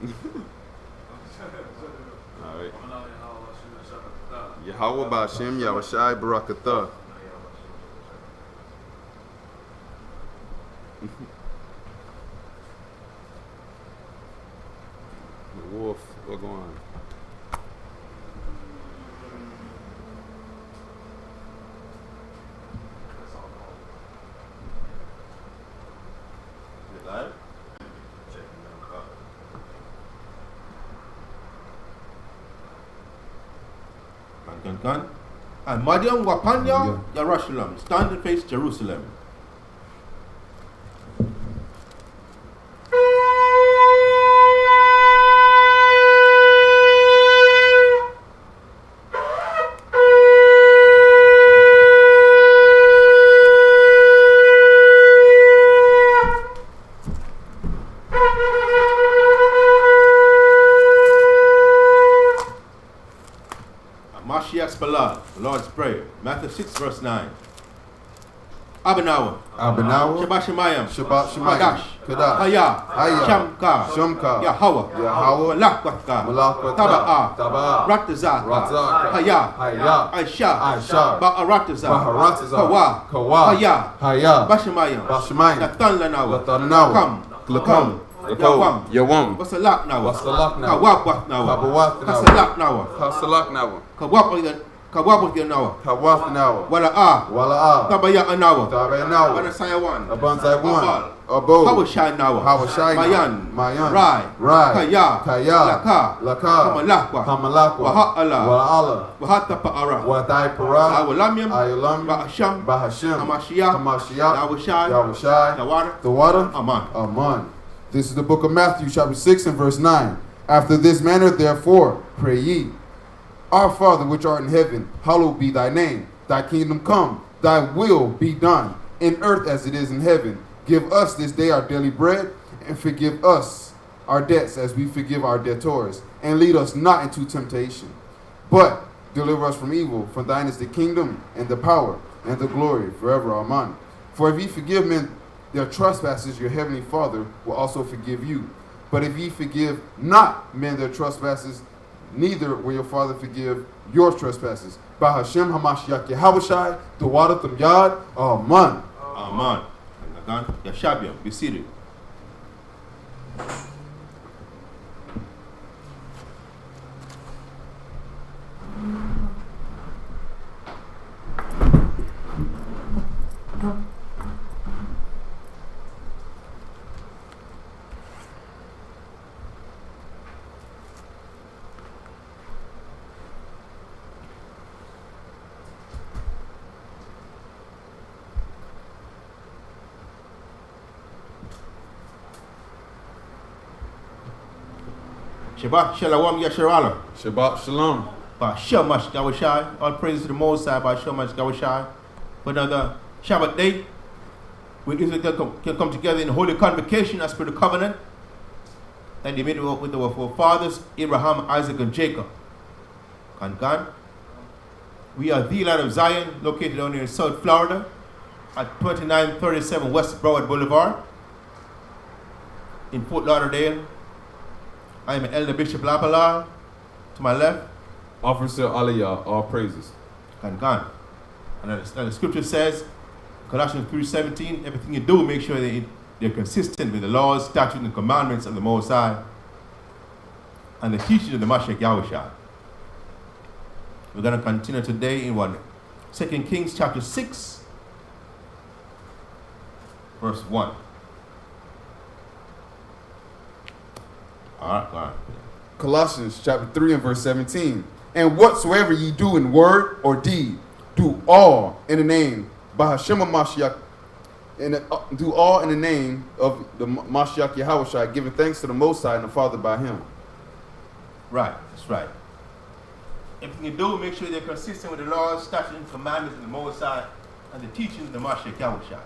All right. Yahweh Ba'Shem Yahushai Barakatah. The wolf, what going on? Live? Kan. And Madian Wapanya Jerusalem. Stand and face Jerusalem. Mashiach's blood, the Lord's Prayer, Matthew 6, verse 9. Abanawa, Shabbat Shemayim, Kadash, Haya, Shamka, Yahweh, Malakwatka, Taba'a, Ratazaka, Haya, Aisha, Ba'aratazak, Kawa, Haya, Bashemayim, Natan Lanawa, Come. Yawam. What's the lock now? Kawap now. Kawap now. Wala Tabaya anawa. Wana Sayawan. Abo. Hawashai now. Mayan. Rai. Kaya. Laka. Wahala. Wahata Pa'ara. Awalamyam. Bahasham. Hamashiach. Yahushai. The water. Aman. This is the book of Matthew, chapter 6 and verse 9. After this manner, therefore, pray ye. Our Father, which art in heaven, hallowed be thy name. Thy kingdom come, thy will be done, in earth as it is in heaven. Give us this day our daily bread, and forgive us our debts as we forgive our debtors. And lead us not into temptation, but deliver us from evil. For thine is the kingdom, and the power, and the glory, forever. Amen. For if ye forgive men their trespasses, your heavenly Father will also forgive you. But if ye forgive not men their trespasses, neither will your Father forgive your trespasses. By Hashem Hamashiach Yahushai, the water from Yad, Amen. Amen. Yashabiam, be seated. Shabbat Shalom Yasharala. Shabbat Shalom. By Shemash Gawashai. All praise to the Most High by Shemash Gawashai. For another Shabbat day, when Israel can come together in holy convocation as per the covenant that they made with our forefathers, Abraham, Isaac, and Jacob. Kan. We are the land of Zion, located down here in South Florida at 2937 West Broward Boulevard in Fort Lauderdale. I am Elder Bishop Lapala. To my left, Officer Aliyah, all praises. And the scripture says, Colossians 3:17, everything you do, make sure that they're consistent with the laws, statutes, and commandments of the Most High and the teaching of the Mashiach Yahushua. We're going to continue today in 2 Kings chapter 6, verse 1. All right. Colossians chapter 3 and verse 17. And whatsoever ye do in word or deed, do all in the name by Hashem Mashiach, do all in the name of the Mashiach Yahushua, giving thanks to the Most High and the Father by Him. Right, that's right. Everything you do, make sure they're consistent with the laws, statutes, and commandments of the Most High and the teachings of the Mashiach Yahushua.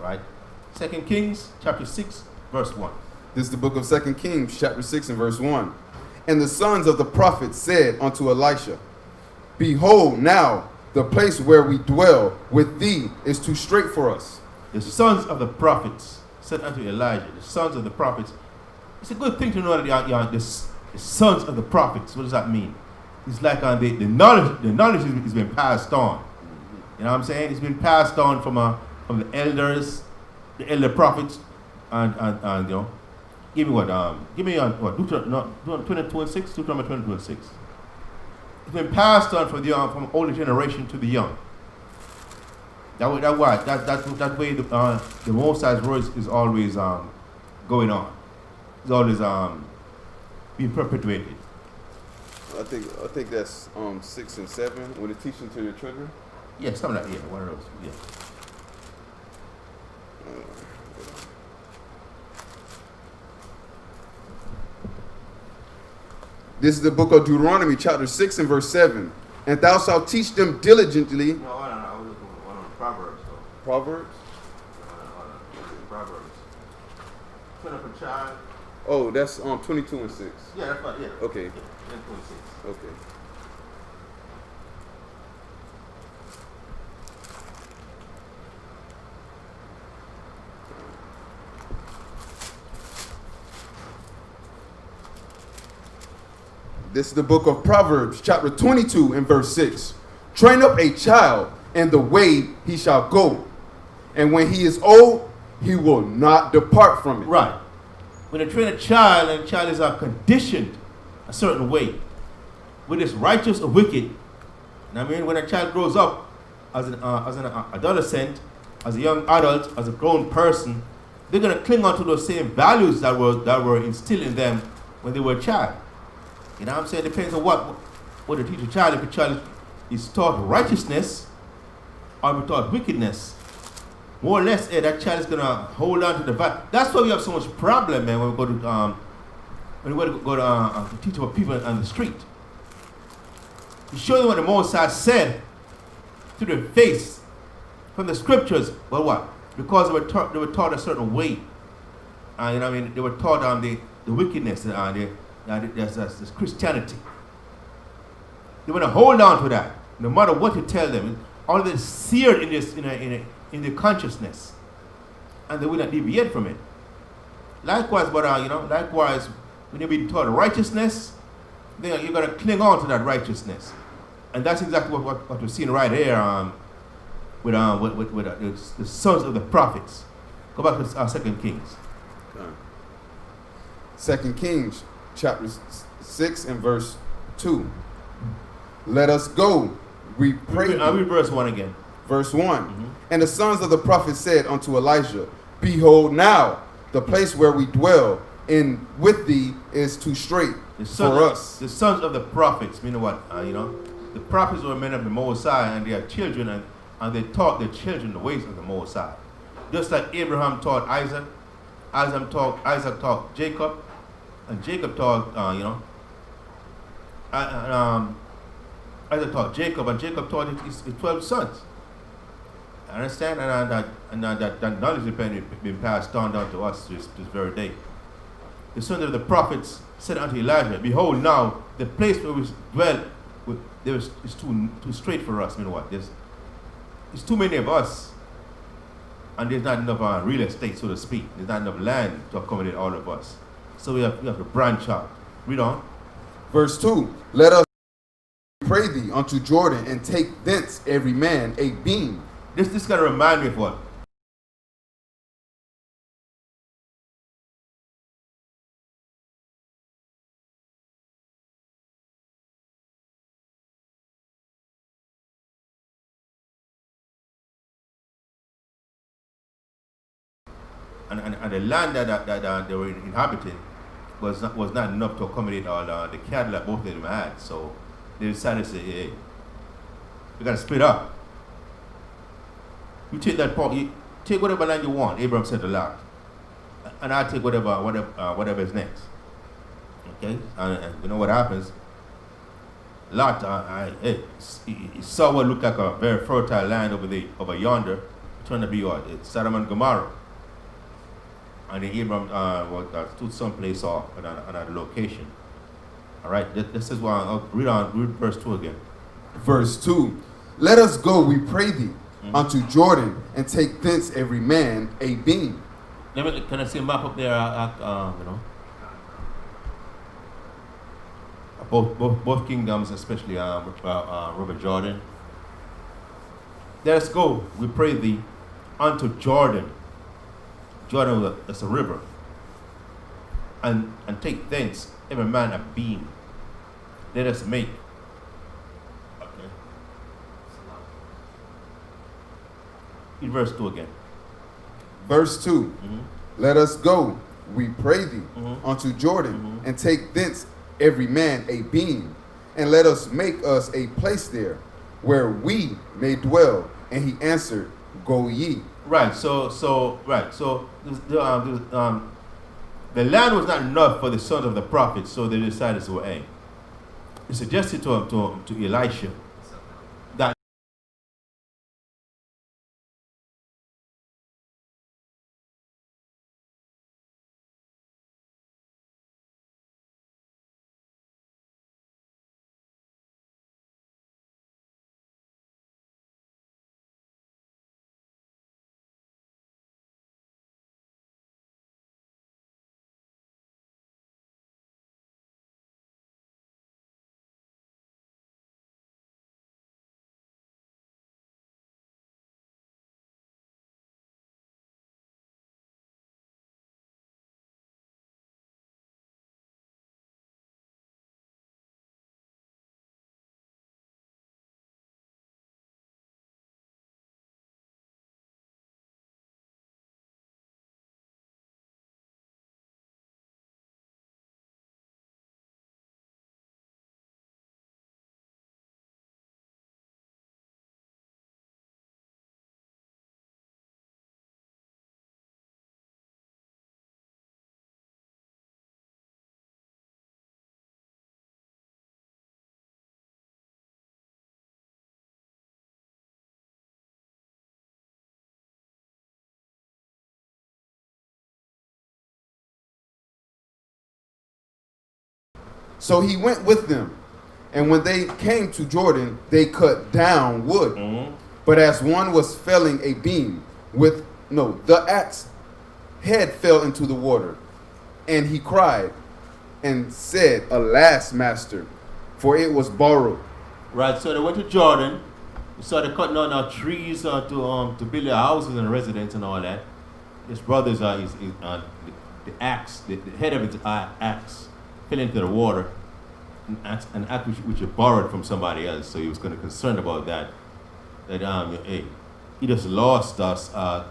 Right? 2 Kings chapter 6, verse 1. This is the book of 2 Kings, chapter 6 and verse 1. And the sons of the prophets said unto Elisha, Behold, now the place where we dwell with thee is too strait for us. The sons of the prophets said unto Elijah, the sons of the prophets. It's a good thing to know that the sons of the prophets. What does that mean? It's like the knowledge is been passed on. You know what I'm saying? It's been passed on from the elders, the elder prophets, and you know, give me what Deuteronomy 22:6, Deuteronomy 22:6. It's been passed on from older generation to the young. That way the Most High's word is always going on. It's always being perpetuated. I think that's 6 and 7 when it's teaching to your children. Yeah, something like that. Yeah, one of those. Yeah. This is the book of Deuteronomy, chapter 6 and verse 7. And thou shalt teach them diligently. No, I was looking at one on Proverbs. So. Proverbs? Proverbs. Train up a child. Oh, that's 22 and 6. Yeah, that's right. Yeah. Okay. Yeah, 26. Okay. This is the book of Proverbs, chapter 22 and verse 6. Train up a child in the way he shall go, and when he is old, he will not depart from it. Right. When they train a child, and the child is conditioned a certain way, whether it's righteous or wicked. And I mean, when a child grows up as an adolescent, as a young adult, as a grown person, they're going to cling on to those same values that were instilled in them when they were a child. You know what I'm saying? It depends on what they teach a child. If a child is taught righteousness or taught wickedness, more or less, that child is going to hold on to the value. That's why we have so much problem, man, when we go to teach about people on the street. You show them what the Most High said to their face from the scriptures, but what? Because they were taught a certain way. You know what I mean? They were taught on the wickedness, that's Christianity. They want to hold on to that, no matter what you tell them. All this seared in their consciousness, and they will not deviate from it. Likewise, likewise, when you be taught righteousness, then you're going to cling on to that righteousness, and that's exactly what we're seeing right here with the sons of the prophets. Go back to 2 Kings. 2 Kings, chapter 6 and verse 2. Let us go, we pray. I'll read verse 1 again. Verse 1. Mm-hmm. And the sons of the prophet said unto Elijah, Behold now, the place where we dwell in with thee is too strait for us. The sons of the prophets, meaning what? The prophets were men of the Most High, and they are children, and they taught their children the ways of the Most High. Just like Abraham taught Isaac, Isaac taught Jacob, and Jacob taught, Isaac taught Jacob, and Jacob taught his 12 sons. Understand? And that knowledge has been passed down to us this very day. The sons of the prophets said unto Elijah, Behold now, the place where we dwell is too straight for us. You know what? There's too many of us, and there's not enough real estate, so to speak. There's not enough land to accommodate all of us. So we have to branch out. Read on. Verse 2. Let us pray thee unto Jordan, and take thence every man a beam. This kind of remind me of what? And the land that they were inhabiting was not enough to accommodate all the cattle that both of them had. So they decided to say, hey, we got to split up. You take that part, you take whatever land you want, Abraham said to Lot, and I'll take whatever is next. Okay? And you know what happens? Lot, he saw what looked like a very fertile land over yonder. It turned to be what? It's Sodom and Gomorrah. And then Abraham stood someplace off at another location. All right, this is why I'll read verse 2 again. Verse 2. Let us go, we pray thee, unto Jordan, and take thence every man a beam. Can I see a map up there? You know, both kingdoms, especially River Jordan. Let us go, we pray thee, unto Jordan. Jordan is a river. And take thence every man a beam. Let us make. Okay. In verse 2 again. Verse 2. Mhm. Let us go, we pray thee, Mhm. unto Jordan, Mhm. and take thence every man a beam, and let us make us a place there, where we may dwell. And he answered, Go ye. Right. So the land was not enough for the sons of the prophets, so they decided to hey. He suggested to Elisha that So he went with them. And when they came to Jordan, they cut down wood. Mhm. But as one was felling a beam the axe head fell into the water. And he cried and said, Alas, master, for it was borrowed. Right, so they went to Jordan. We started cutting down our trees to build their houses and residence and all that. His brothers the axe, the head of his axe fell into the water, an axe which he borrowed from somebody else. So he was kind of concerned about that. That hey, he just lost us a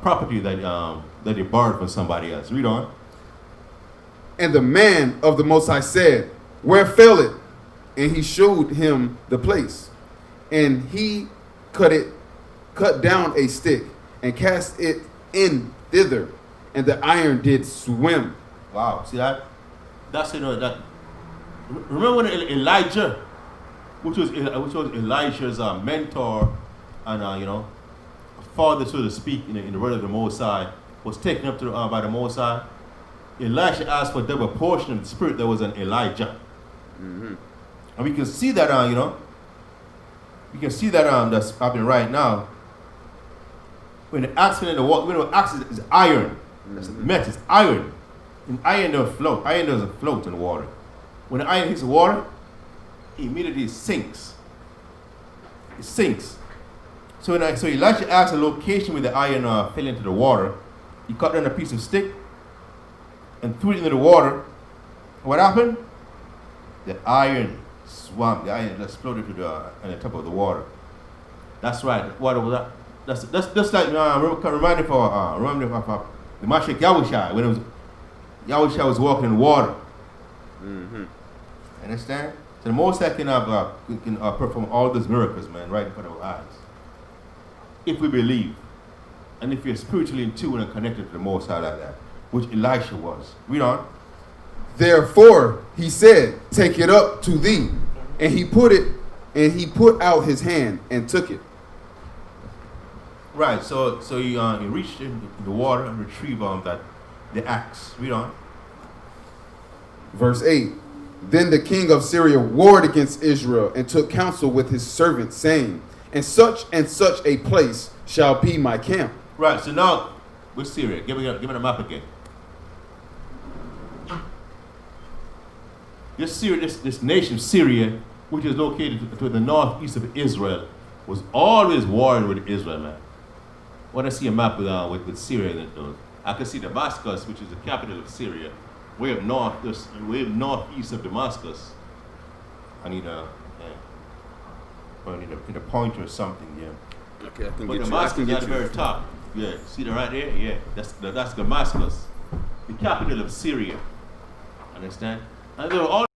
property that he borrowed from somebody else. Read on. And the man of the Most High said, Where fell it? And he showed him the place. And he cut down a stick, and cast it in thither, and the iron did swim. Wow, see that? That's that. Remember when Elijah, which was Elijah's mentor and father, so to speak, in the word of the Most High, was taken up to by the Most High. Elisha asked for a double portion of the spirit that was in Elijah. Mm-hmm. And we can see that, we can see that that's happening right now. When the axe fell in the water, when the axe is iron, that's metal, it's iron. And iron doesn't float. Iron doesn't float in the water. When the iron hits the water, it immediately sinks. It sinks. So Elisha asked the location where the iron fell into the water. He cut down a piece of stick and threw it into the water. What happened? The iron swam. The iron just floated to on the top of the water. That's right. What was that? That's like reminding of the Mashiach Yahushua when it was Yahushua was walking in water. Mm-hmm. Understand? So the Most High can perform all those miracles, man, right in front of our eyes. If we believe, and if you're spiritually in tune and connected to the Most High like that, which Elisha was. Read on. Therefore he said, Take it up to thee. And he put out his hand and took it. Right, so he reached in the water and retrieved the axe. Read on. Verse 8. Then the king of Syria warred against Israel, and took counsel with his servants, saying, and such a place shall be my camp. Right, so now with Syria. Give me the map again. This nation, Syria, which is located to the northeast of Israel, was always warring with Israel, man. When I see a map with Syria in it, though, I can see Damascus, which is the capital of Syria, way up north, way up northeast of Damascus. I need a pointer or something, yeah. Okay, I can But get you. I Damascus can is get at the you. very top. Yeah, see that right there? Yeah, that's Damascus, the capital of Syria. Understand? And there were all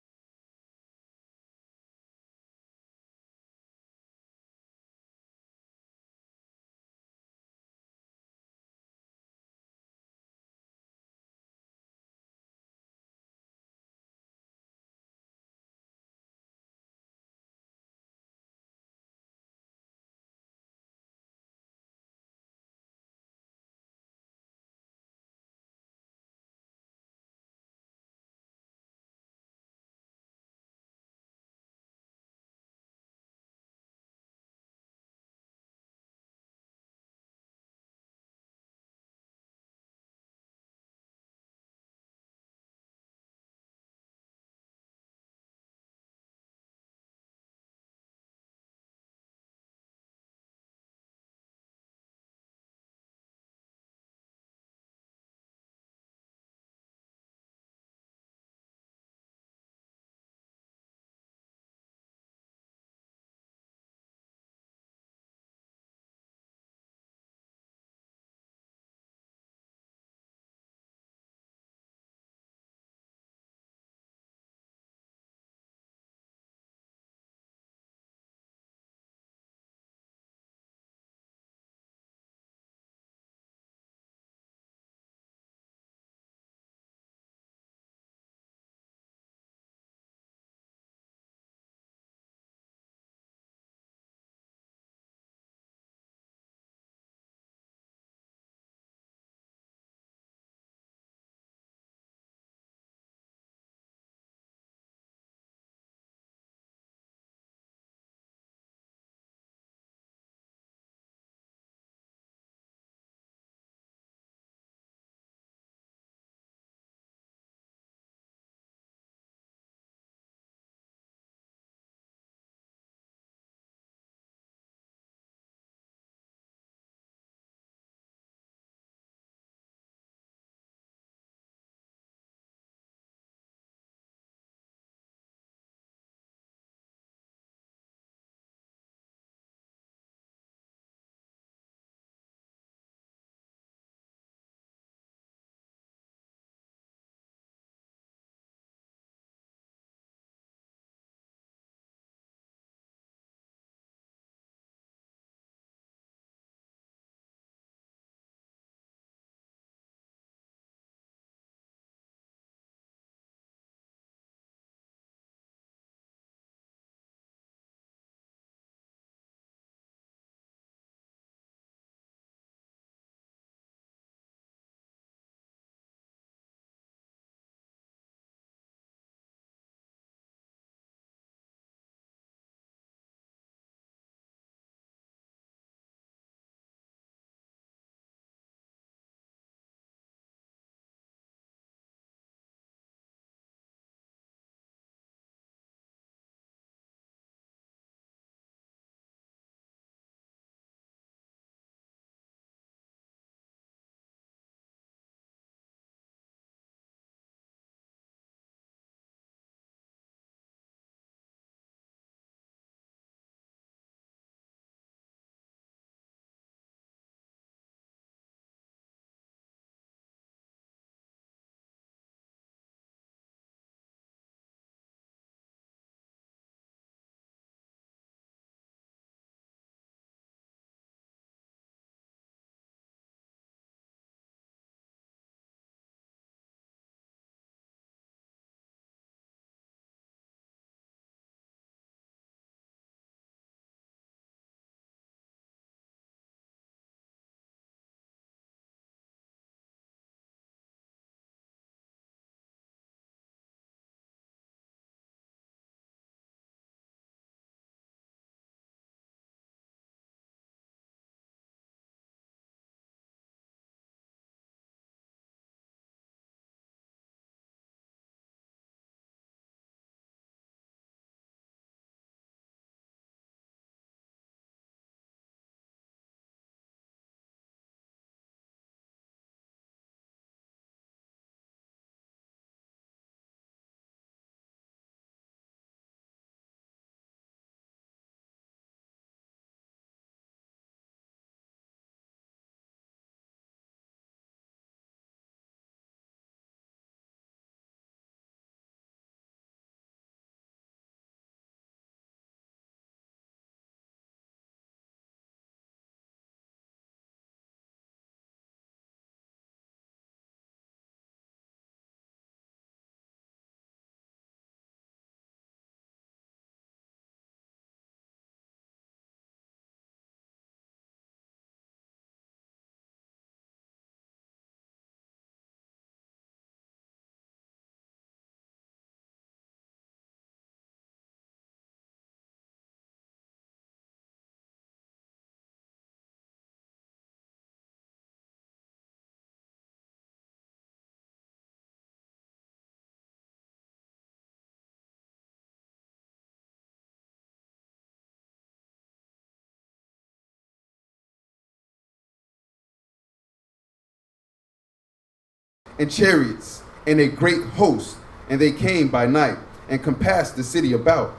and chariots and a great host, and they came by night and compassed the city about.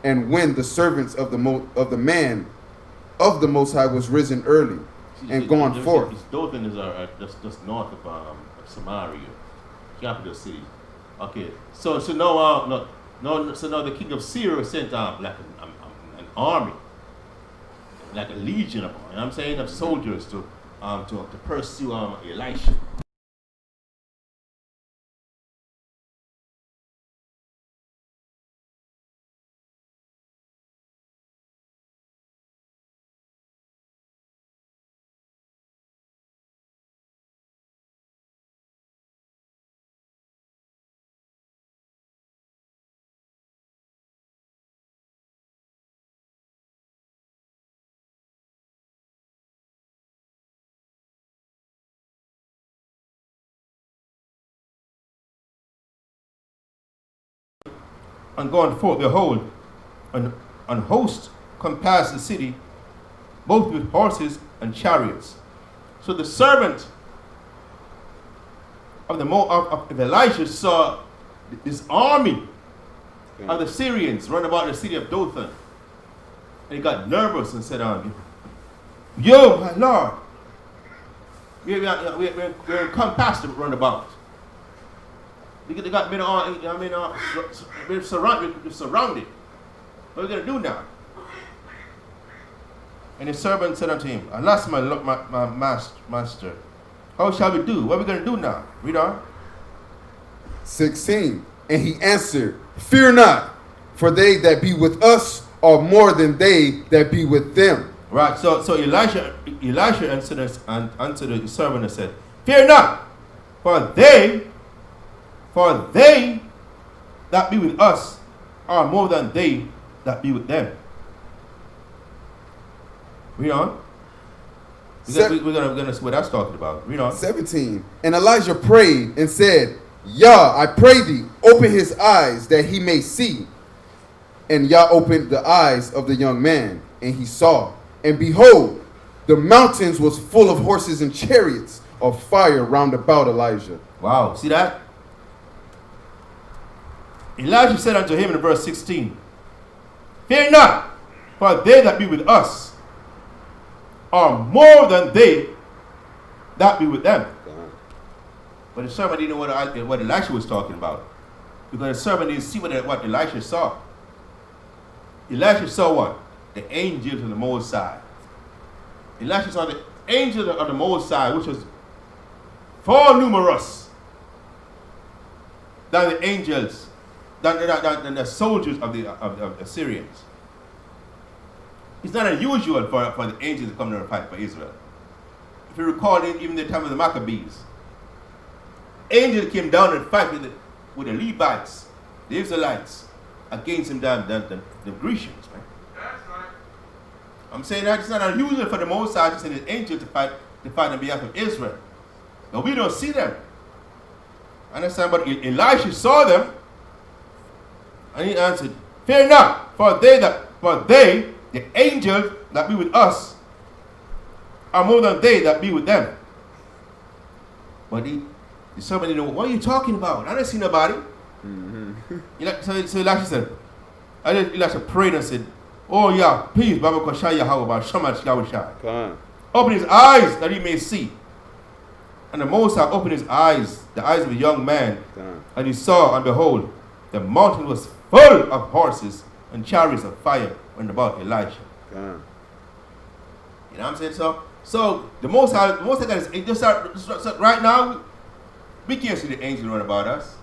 And when the servants of the man of the Most High was risen early and gone forth. Dothan is just north of Samaria, capital city. Okay, so now the king of Syria sent like an army, like a legion of, you know what I'm saying, of soldiers to pursue Elisha. And going forth, behold, an host compassed the city, both with horses and chariots. So the servant of Elisha saw this army of the Syrians run about the city of Dothan. And he got nervous and said, yo, my Lord, we're compassed to run about. They got we're surrounded. What are we going to do now? And his servant said unto him, alas, my master, how shall we do? What are we going to do now? Read on. 16. And he answered, fear not, for they that be with us are more than they that be with them. Right, so Elisha answered the servant and said, fear not, for they that be with us are more than they that be with them. Read on. We're gonna see what that's talking about. Read on. 17. And Elijah prayed and said, Yah, I pray thee, open his eyes that he may see. And Yah opened the eyes of the young man, and he saw. And behold, the mountains was full of horses and chariots of fire round about Elijah. Wow, see that? Elijah said unto him in verse 16, fear not, for they that be with us are more than they that be with them. But the servant didn't know what Elisha was talking about, because the servant didn't see what Elisha saw. Elisha saw what? The angels of the Most High. Elisha saw the angels of the Most High, which was far numerous than the angels, than the soldiers of the Syrians. It's not unusual for the angels to come there and fight for Israel. If you recall, even the time of the Maccabees, angels came down and fight with the Levites, the Israelites, against them, the Grecians, right? That's right. I'm saying that it's not unusual for the Most High to send an angel to fight on behalf of Israel. But we don't see them. Understand? But Elisha saw them, and he answered, fear not, for they, the angels that be with us, are more than they that be with them. But the servant didn't know, what are you talking about? I don't see nobody. So Elisha said, Elisha prayed and said, oh yeah, please, Baba Koshaya Hawaba, Shamash Yawashai. Open his eyes that he may see. And the Most High opened his eyes, the eyes of a young man, and he saw, and behold, the mountain was full of horses and chariots of fire round about Elijah. You know what I'm saying? So the Most High got his angels. Right now, we can't see the angels run about us.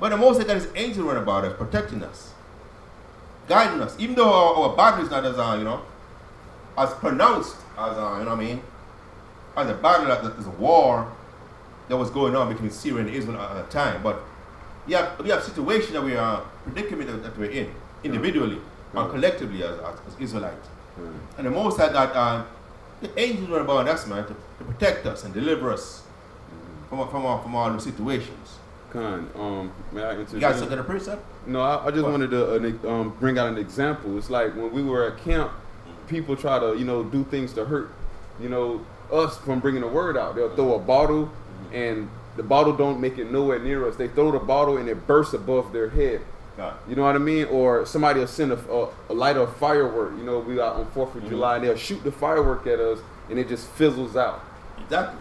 But the Most High got his angels run about us, protecting us, guiding us. Even though our battle is not as pronounced as, you know what I mean, as a battle, as a war that was going on between Syria and Israel at the time. But we have situations that we are, predicament that we're in, individually or collectively as Israelites. And the Most High got the angels run about us, man, to protect us and deliver us from all the situations. May I interject? You guys got a precept? No, I just wanted to bring out an example. It's like when we were at camp, people try to, do things to hurt, us from bringing the word out. They'll throw a bottle and the bottle don't make it nowhere near us. They throw the bottle and it bursts above their head. God. You know what I mean? Or somebody will send a light of firework. You know, we out on 4th of July, and they'll shoot the firework at us, and it just fizzles out. Exactly.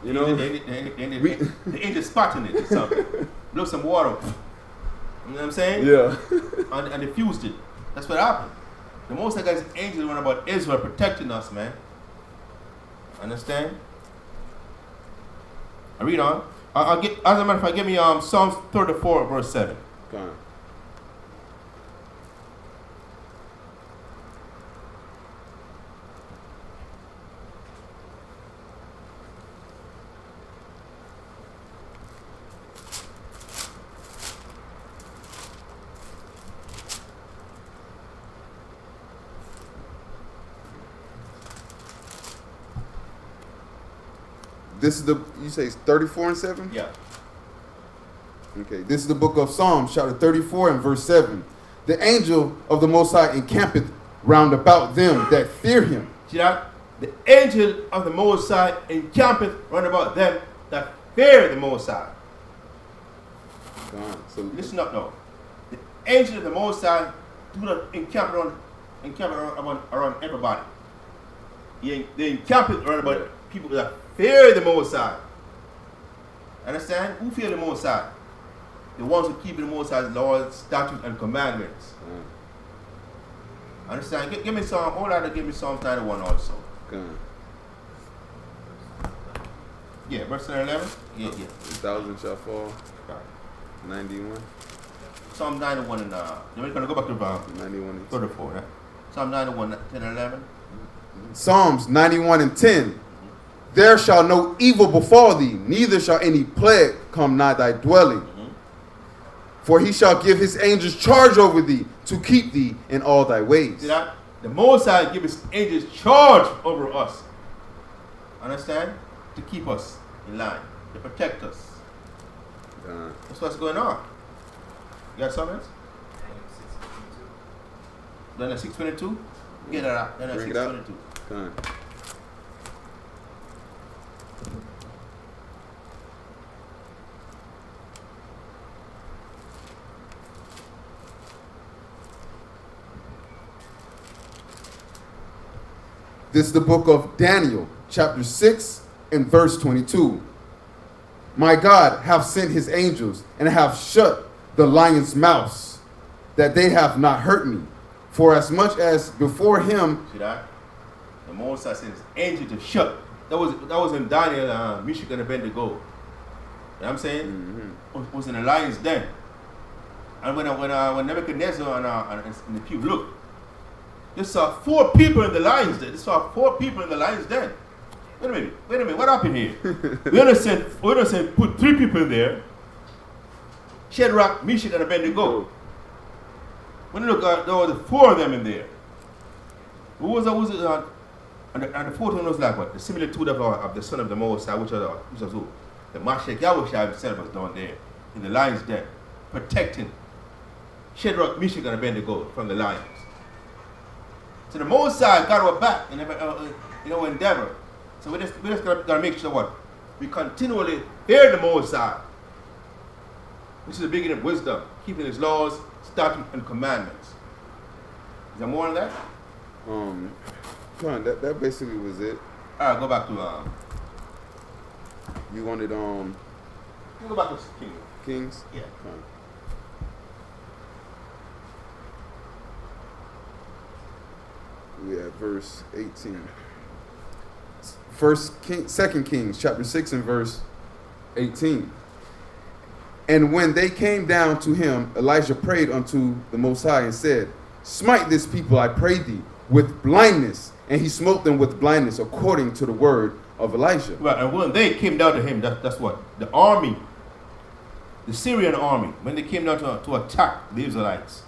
You know? The angel spotting it or something. Blow some water. You know what I'm saying? Yeah. And diffused it. That's what happened. The Most High God's angels run about Israel protecting us, man. Understand? I read on. I'll get, as a matter of fact, give me Psalms 34, verse 7. Come on. This is you say it's 34 and 7? Yeah. Okay, this is the book of Psalms, chapter 34 and verse 7. The angel of the Most High encampeth round about them that fear him. See that? The angel of the Most High encampeth round about them that fear the Most High. So Listen up now. The angel of the Most High do not encamp around everybody. They encamp it around about people that fear the Most High. Understand? Who fear the Most High? The ones who keep the Most High's laws, statutes, and commandments. Understand? Give me Psalm. Hold on to give me Psalm 91 also. Yeah, verse 11. Yeah. 1,000 shall fall. 91. Psalm 91 and then we're gonna go back to 91 and 34. Right? Psalm 91, 10 and 11. Psalms 91 and 10. There shall no evil befall thee, neither shall any plague come nigh thy dwelling. For he shall give his angels charge over thee, to keep thee in all thy ways. See that? The Most High give his angels charge over us. Understand? To keep us in line, to protect us. That's what's going on. You got something else? Then at 622? Get it out. Then at Bring it out. 622. This is the book of Daniel, chapter 6 and verse 22. My God hath sent his angels and have shut the lion's mouths, that they have not hurt me. For as much as before him. See that? The Most High sent his angel to shut. That was in Daniel, Meshach and Abednego. You know what I'm saying? It was in the lion's den. And when Nebuchadnezzar and the people looked, they saw 4 people in the lion's den. They saw 4 people in the lion's den. Wait a minute, what happened here? we understand put 3 people in there. Shadrach, Meshach, and Abednego. When you look at there were 4 of them in there. Who was it? And the 4th one was like what? The similitude of the son of the Most High, which was who? The Mashiach Yahweh himself was down there in the lion's den, protecting Shadrach, Meshach, and Abednego from the lions. So the Most High got our back in endeavor. So we just gotta make sure what? We continually fear the Most High, which is the beginning of wisdom, keeping his laws, statutes, and commandments. Is there more on that? That basically was it. Alright, go back to You wanted go back to King. Kings? Yeah. We at verse 18. 2 Kings, chapter 6 and verse 18. And when they came down to him, Elijah prayed unto the Most High and said, Smite this people, I pray thee, with blindness. And he smote them with blindness according to the word of Elijah. Right, and when they came down to him, that's what? The army, the Syrian army, when they came down to attack the Israelites,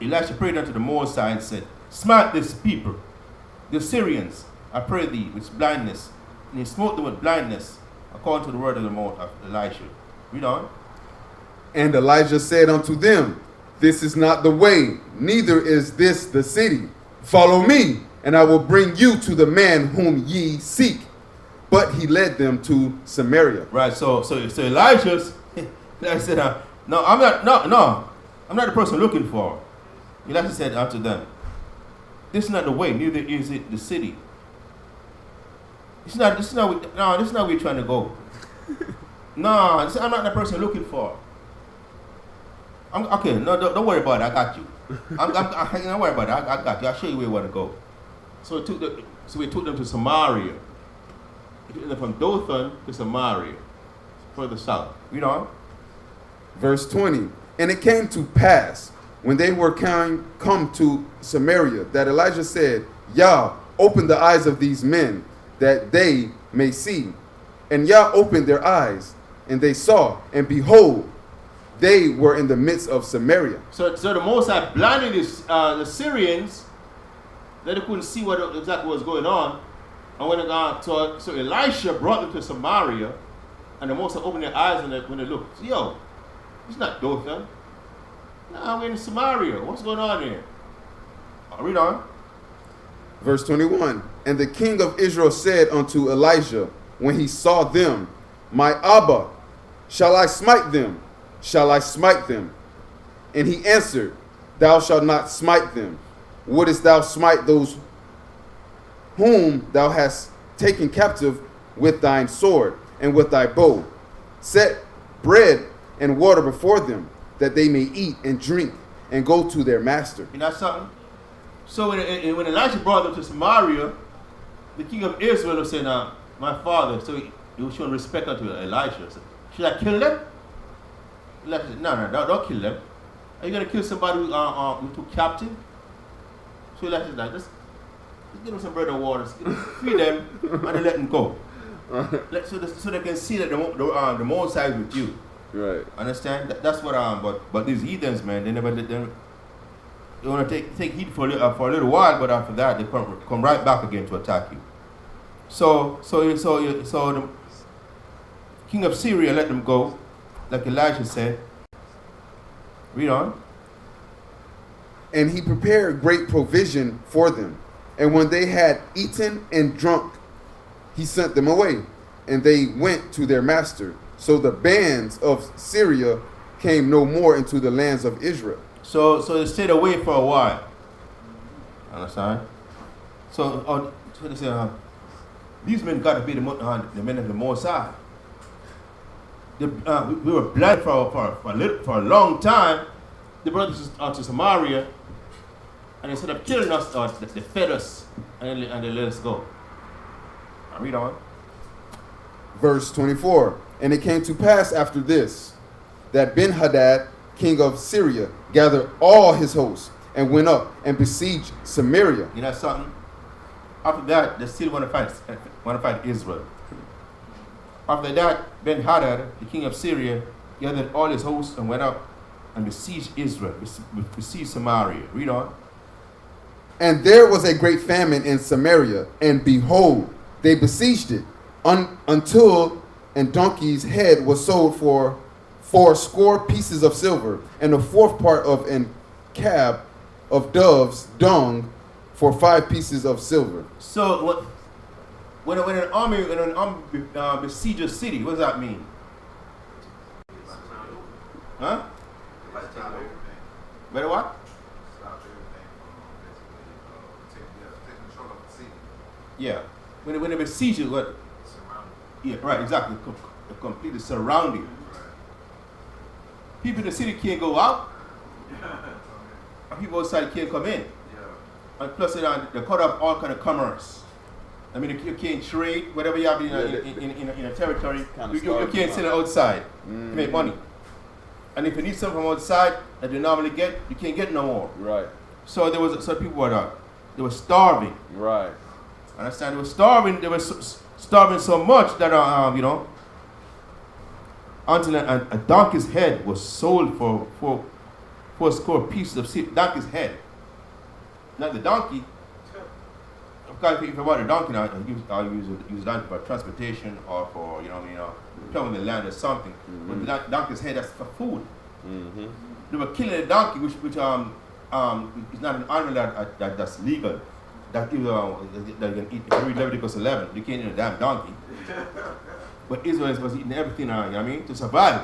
Elisha prayed unto the Most High and said, Smite this people, the Syrians, I pray thee, with blindness. And he smote them with blindness, according to the word of the Lord of Elisha. Read on. And Elijah said unto them, This is not the way, neither is this the city. Follow me, and I will bring you to the man whom ye seek. but he led them to Samaria. Right. So Elijah said, no, I'm not the person looking for. Elijah said unto them, this is not the way, neither is it the city. This is not where you're trying to go. No, I'm not the person looking for. Okay, no, don't worry about it. I got you. Don't worry about it. I got you. I'll show you where you want to go. So we took them to Samaria. We took them from Dothan to Samaria, further south. You know? Verse 20. And it came to pass, when they were come to Samaria, that Elijah said, Yah, open the eyes of these men, that they may see. And Yah opened their eyes, and they saw, and behold, they were in the midst of Samaria. So the Most High blinded the Syrians, that they couldn't see what exactly was going on. And when so Elisha brought them to Samaria, and the Most High opened their eyes, and when they looked, yo, it's not Dothan. No, we're in Samaria. What's going on here? Read on. Verse 21. And the king of Israel said unto Elijah, when he saw them, My Abba, shall I smite them? Shall I smite them? And he answered, Thou shalt not smite them. Wouldest thou smite those whom thou hast taken captive with thine sword and with thy bow? Set bread and water before them, that they may eat and drink and go to their master. You know something? So when Elijah brought them to Samaria, the king of Israel was saying, my father, so he was showing respect unto Elijah. So, should I kill them? Elijah said, no, don't kill them. Are you going to kill somebody who took captive? So Elijah said, just give them some bread and water, feed them, and then let them go. So they can see that the Most High is with you. Right. Understand? That's what but these heathens, man, they never let them. They want to take heat for a little while, but after that they come right back again to attack you. So the king of Syria let them go, like Elijah said. Read on. And he prepared great provision for them. And when they had eaten and drunk, he sent them away, and they went to their master. So the bands of Syria came no more into the lands of Israel. So they stayed away for a while. Understand? So they say, these men got to be the men of the Most High. We were blind for a long time. They brought us to Samaria, and instead of killing us, they fed us and they let us go. Now read on. Verse 24. And it came to pass after this, that Ben-Hadad, king of Syria, gathered all his hosts and went up and besieged Samaria. You know something? After that, they still want to fight Israel. After that, Ben-Hadad, the king of Syria, gathered all his hosts and went up and besieged Israel, besieged Samaria. Read on. And there was a great famine in Samaria, and behold, they besieged it until an donkey's head was sold for 80 pieces of silver, and a fourth part of an cab of doves' dung for 5 pieces of silver. So when an army besieges a city, what does that mean? Huh? Better what? Yeah. When they besiege it, what? Yeah, right, exactly. Completely surrounding. People in the city can't go out, and people outside can't come in. And plus, they cut off all kind of commerce. I mean, you can't trade, whatever you have in a territory, you can't sell it outside to make money. And if you need something from outside that you normally get, you can't get no more. Right. So people were starving. Right. Understand? They were starving. They were starving so much that until a donkey's head was sold for 80 pieces of silver. Donkey's head, not the donkey. Because if I want a donkey, I'll use donkey for transportation or for traveling the land or something. But the donkey's head, that's for food. They were killing a donkey, which is not an animal that's legal. that you can eat. If you read Leviticus 11, you can't eat a damn donkey. But Israel was eating everything, you know what I mean, to survive.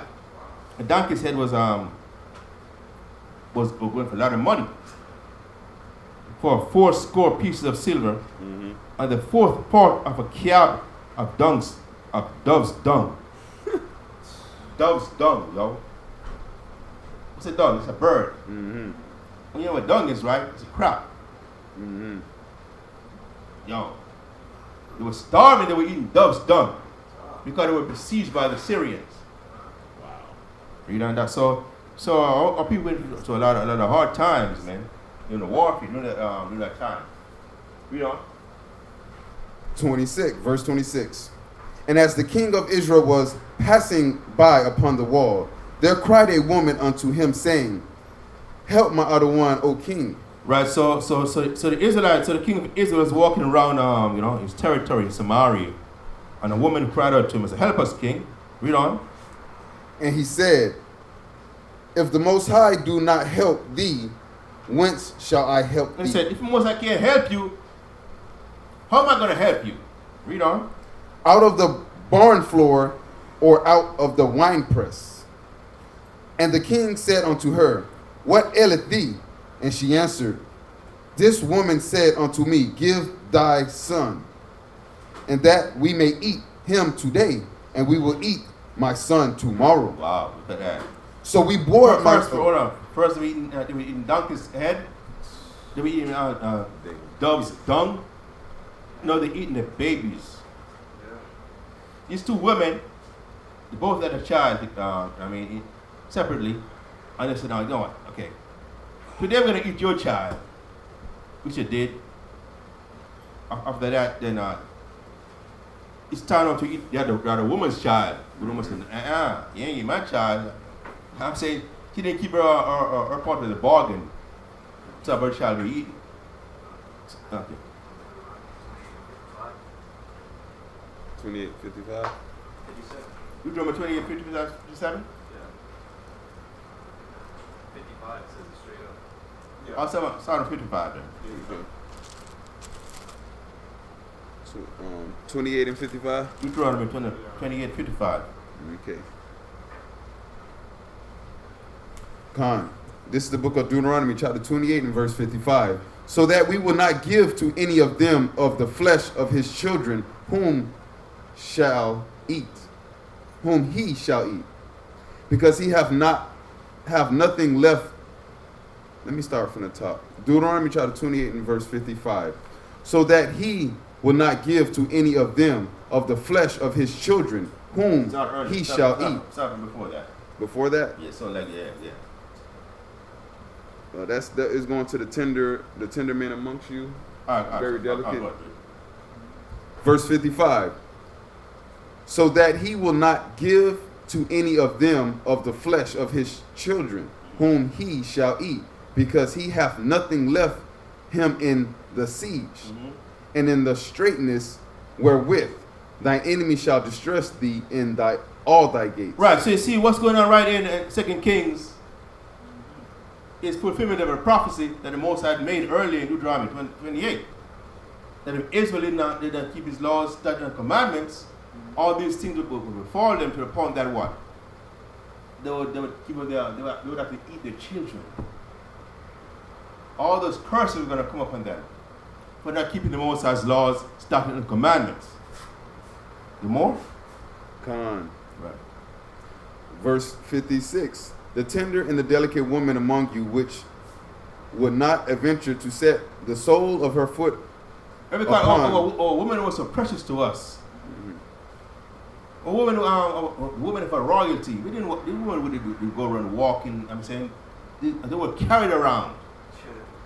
A donkey's head was going for a lot of money. For 80 pieces of silver, and the 4th part of a cab of dove's dung. Dove's dung, yo. What's a dung? It's a bird. You know what dung is, right? It's a crap. Yo, they were starving. They were eating dove's dung because they were besieged by the Syrians. Wow. Read on that. So our people went through a lot of hard times, man. In the warfare, during that time. Read on. 26, verse 26. And as the king of Israel was passing by upon the wall, there cried a woman unto him, saying, Help my other one, O king. Right, so the Israelites, so the king of Israel was walking around, his territory, Samaria, and a woman cried out to him and said, Help us, king. Read on. And he said, If the Most High do not help thee, whence shall I help And thee? he said, If the Most High can't help you, how am I going to help you? Read on. Out of the barn floor, or out of the winepress? And the king said unto her, What aileth thee? And she answered, This woman said unto me, Give thy son, and that we may eat him today, and we will eat my son tomorrow. Wow, look at that. So we bore my Hold on. First, they were eating donkey's head. They were eating dove's dung. No, they're eating the babies. These two women, they both had a child, separately. And they said, no, you know what? Okay. Today we're going to eat your child, which you did. After that, then it's time now to eat the other woman's child. The woman said, you ain't eat my child. I'm saying she didn't keep her part of the bargain. So her child will eat. Okay. 28:55. You remember 28, 57? 55 says it straight up. I'll start on 55 then. Okay. So 28 and 55. Deuteronomy 28, 55. Okay. Khan. This is the book of Deuteronomy, chapter 28 and verse 55. So that we will not give to any of them of the flesh of his children, whom he shall eat, because he have nothing left. Let me start from the top. Deuteronomy chapter 28 and verse 55. So that he will not give to any of them of the flesh of his children, whom he shall eat. Something before that. Before that, Yeah, so like yeah. that is going to the tender men amongst you. Very delicate. Verse 55. So that he will not give to any of them of the flesh of his children, whom he shall eat, because he hath nothing left him in the siege, and in the straitness wherewith thine enemy shall distress thee in all thy gates. Right, so you see what's going on right in 2 Kings is fulfillment of a prophecy that the Most High made earlier in Deuteronomy 28. That if Israel did not keep his laws, statutes, and commandments, all these things would befall them to the point that what? They would have to eat their children. All those curses are going to come upon them for not keeping the Most High's laws, statutes, and commandments. The more? Con. Right. Verse 56. The tender and the delicate woman among you, which would not adventure to set the sole of her foot Every time a woman was so precious to us. A woman of a royalty. We didn't would go around walking. I'm saying they were carried around.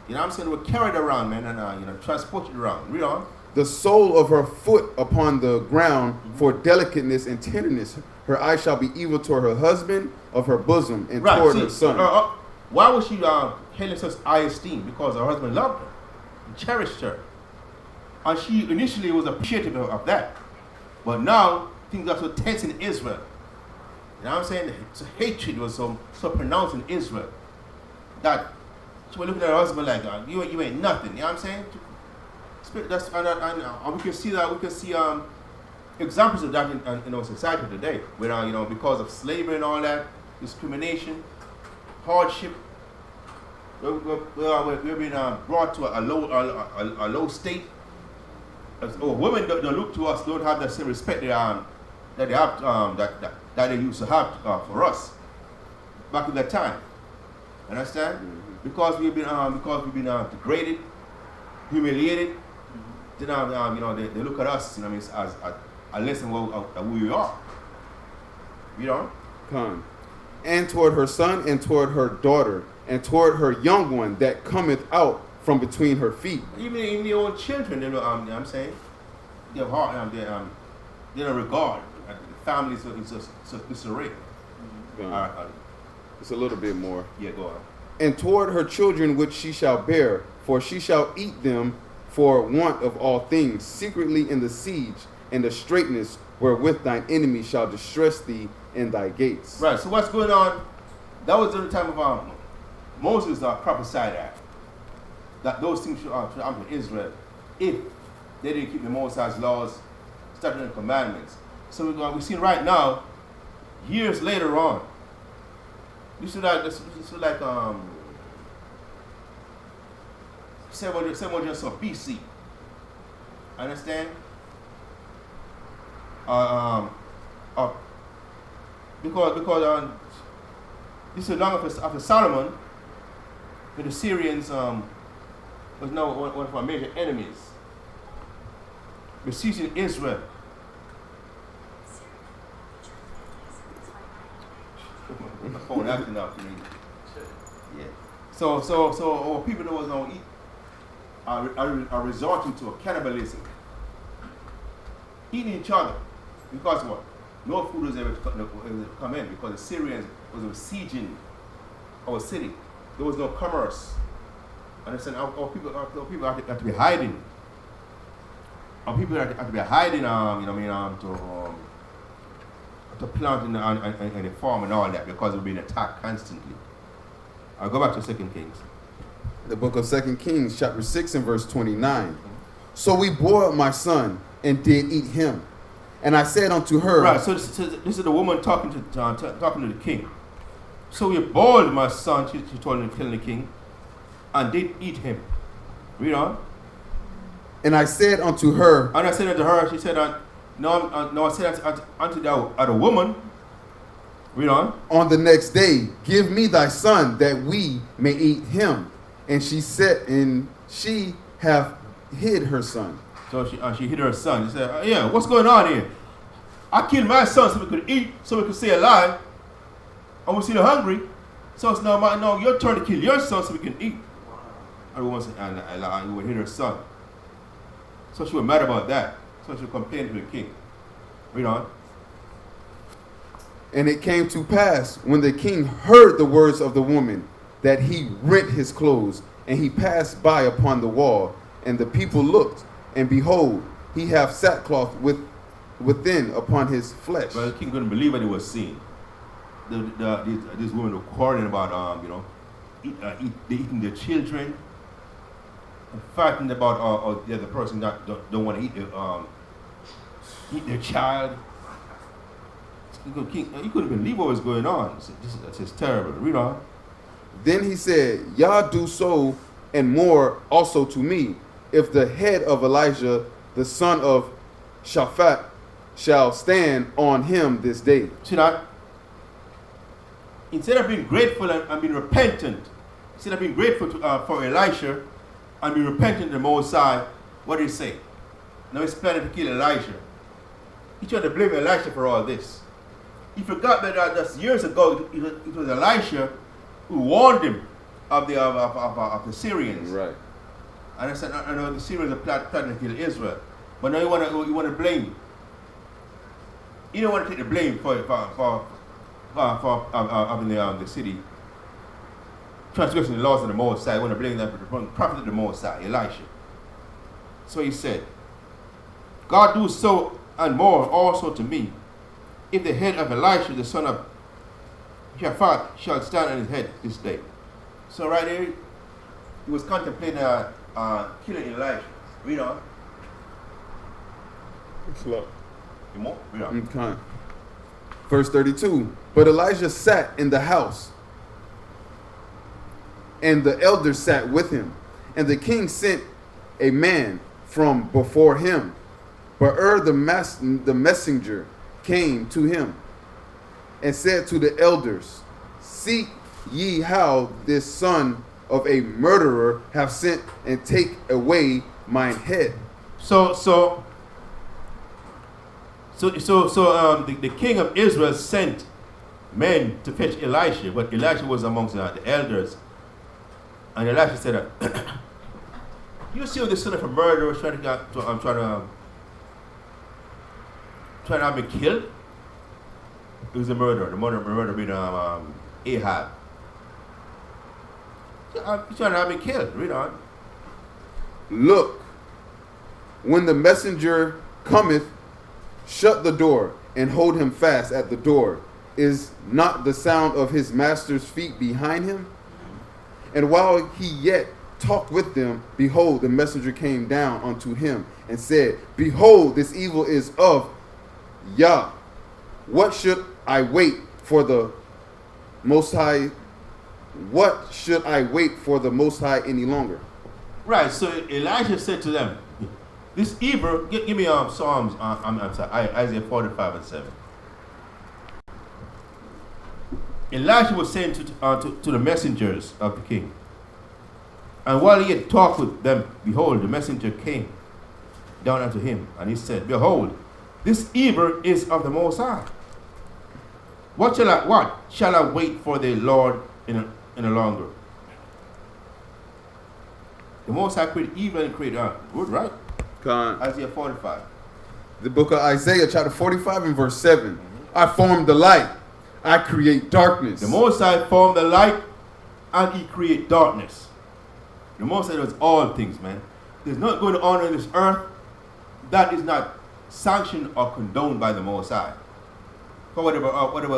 You know what I'm saying? They were carried around, man, and transported around. Read on. the sole of her foot upon the ground for delicateness and tenderness. Her eye shall be evil toward her husband of her bosom and toward her son. Why was she held in such high esteem? Because her husband loved her, and cherished her. And she initially was appreciative of that. But now, things got so tense in Israel. You know what I'm saying? So hatred was so pronounced in Israel that she was looking at her husband like, you ain't nothing. You know what I'm saying? That's and we can see that examples of that in our society today, where because of slavery and all that, discrimination, hardship, we've been brought to a low state. Women don't look to us, don't have the same respect that they have that they used to have for us back in that time. Understand? Because we've been degraded, humiliated. Then they look at us, as less than who we are. Come. And toward her son, and toward her daughter, and toward her young one that cometh out from between her feet. Even their own children, I'm saying, their heart, they don't regard. The family is just disarray. It's a little bit more. Yeah, go on. And toward her children which she shall bear, for she shall eat them for want of all things, secretly in the siege and the straitness wherewith thine enemy shall distress thee in thy gates. Right, so what's going on? That was during the time of Moses prophesied that those things should happen to Israel if they didn't keep the Moses' laws, statutes, and commandments. So we're seeing right now, years later on, this is like 700 years of BC. Understand? Because this is long after Solomon, when the Syrians was now one of our major enemies, besieging Israel. My phone acting up, Yeah. So our people that was going to eat are resorting to a cannibalism, eating each other, because what? No food was ever to come in because the Syrians was besieging our city. There was no commerce. Understand? Our people have to be hiding. Our people have to be hiding. To plant in the farm and all that because we're being attacked constantly. I'll go back to 2 Kings. The book of 2 Kings, chapter 6 and verse 29. So we bore up my son and did eat him. And I said unto her... Right, so this is the woman talking to the king. So we boiled my son, she told him, telling the king, and did eat him. Read on. And I said unto her... And I said unto her, she said, no, I said unto the other woman, read on. On the next day, give me thy son that we may eat him. And she said, and she have hid her son. So she hid her son. She said, yeah, what's going on here? I killed my son so we could eat, so we could stay alive. And we're still hungry. So it's now your turn to kill your son so we can eat. And the woman said, and we hid her son. So she was mad about that. So she complained to the king. Read on. And it came to pass, when the king heard the words of the woman, that he rent his clothes, and he passed by upon the wall. And the people looked, and behold, he hath sackcloth within upon his flesh. But the king couldn't believe what he was seeing. These women were quarreling about, eating their children, and fighting about the other person that don't want to eat their child. He couldn't believe what was going on. That's just terrible. Read on. Then he said, Yah do so and more also to me, if the head of Elijah, the son of Shaphat, shall stand on him this day. See that? Instead of being grateful and being repentant, instead of being grateful for Elisha and being repentant to the Most High, what did he say? Now he's planning to kill Elijah. He tried to blame Elisha for all this. He forgot that just years ago it was Elisha who warned him of the Syrians. Right. And I said, I know the Syrians are planning to kill Israel, but now you want to blame. You don't want to take the blame for the city transgressing the laws of the Most High. You want to blame them for the prophet of the Most High, Elisha. So he said, God do so and more also to me, if the head of Elisha, the son of Shaphat, shall stand on his head this day. So right there, he was contemplating killing Elisha. Read on. Slow. You more? Read on. Okay. Verse 32. But Elijah sat in the house, and the elders sat with him. And the king sent a man from before him. But the messenger came to him and said to the elders, seek ye how this son of a murderer have sent and take away mine head. So the king of Israel sent men to fetch Elisha, but Elisha was amongst the elders. And Elisha said, you see what this son of a murderer is trying to have me killed? It was a murderer. The murderer being Ahab. He's trying to have me killed. Read on. Look, when the messenger cometh, shut the door and hold him fast at the door. Is not the sound of his master's feet behind him? And while he yet talked with them, behold, the messenger came down unto him and said, behold, this evil is of Yah. What should I wait for the Most High? What should I wait for the Most High any longer? Right, so Elijah said to them, this evil, give me Psalms, I'm sorry, Isaiah 45 and 7. Elijah was saying to the messengers of the king, and while he had talked with them, behold, the messenger came down unto him, and he said, behold, this evil is of the Most High. What shall I wait for the Lord in a longer? The Most High created evil and created good, right? Isaiah 45. The book of Isaiah, chapter 45 and verse 7. I formed the light. I create darkness. The Most High formed the light and he create darkness. The Most High does all things, man. There's not going on this earth that is not sanctioned or condoned by the Most High. For whatever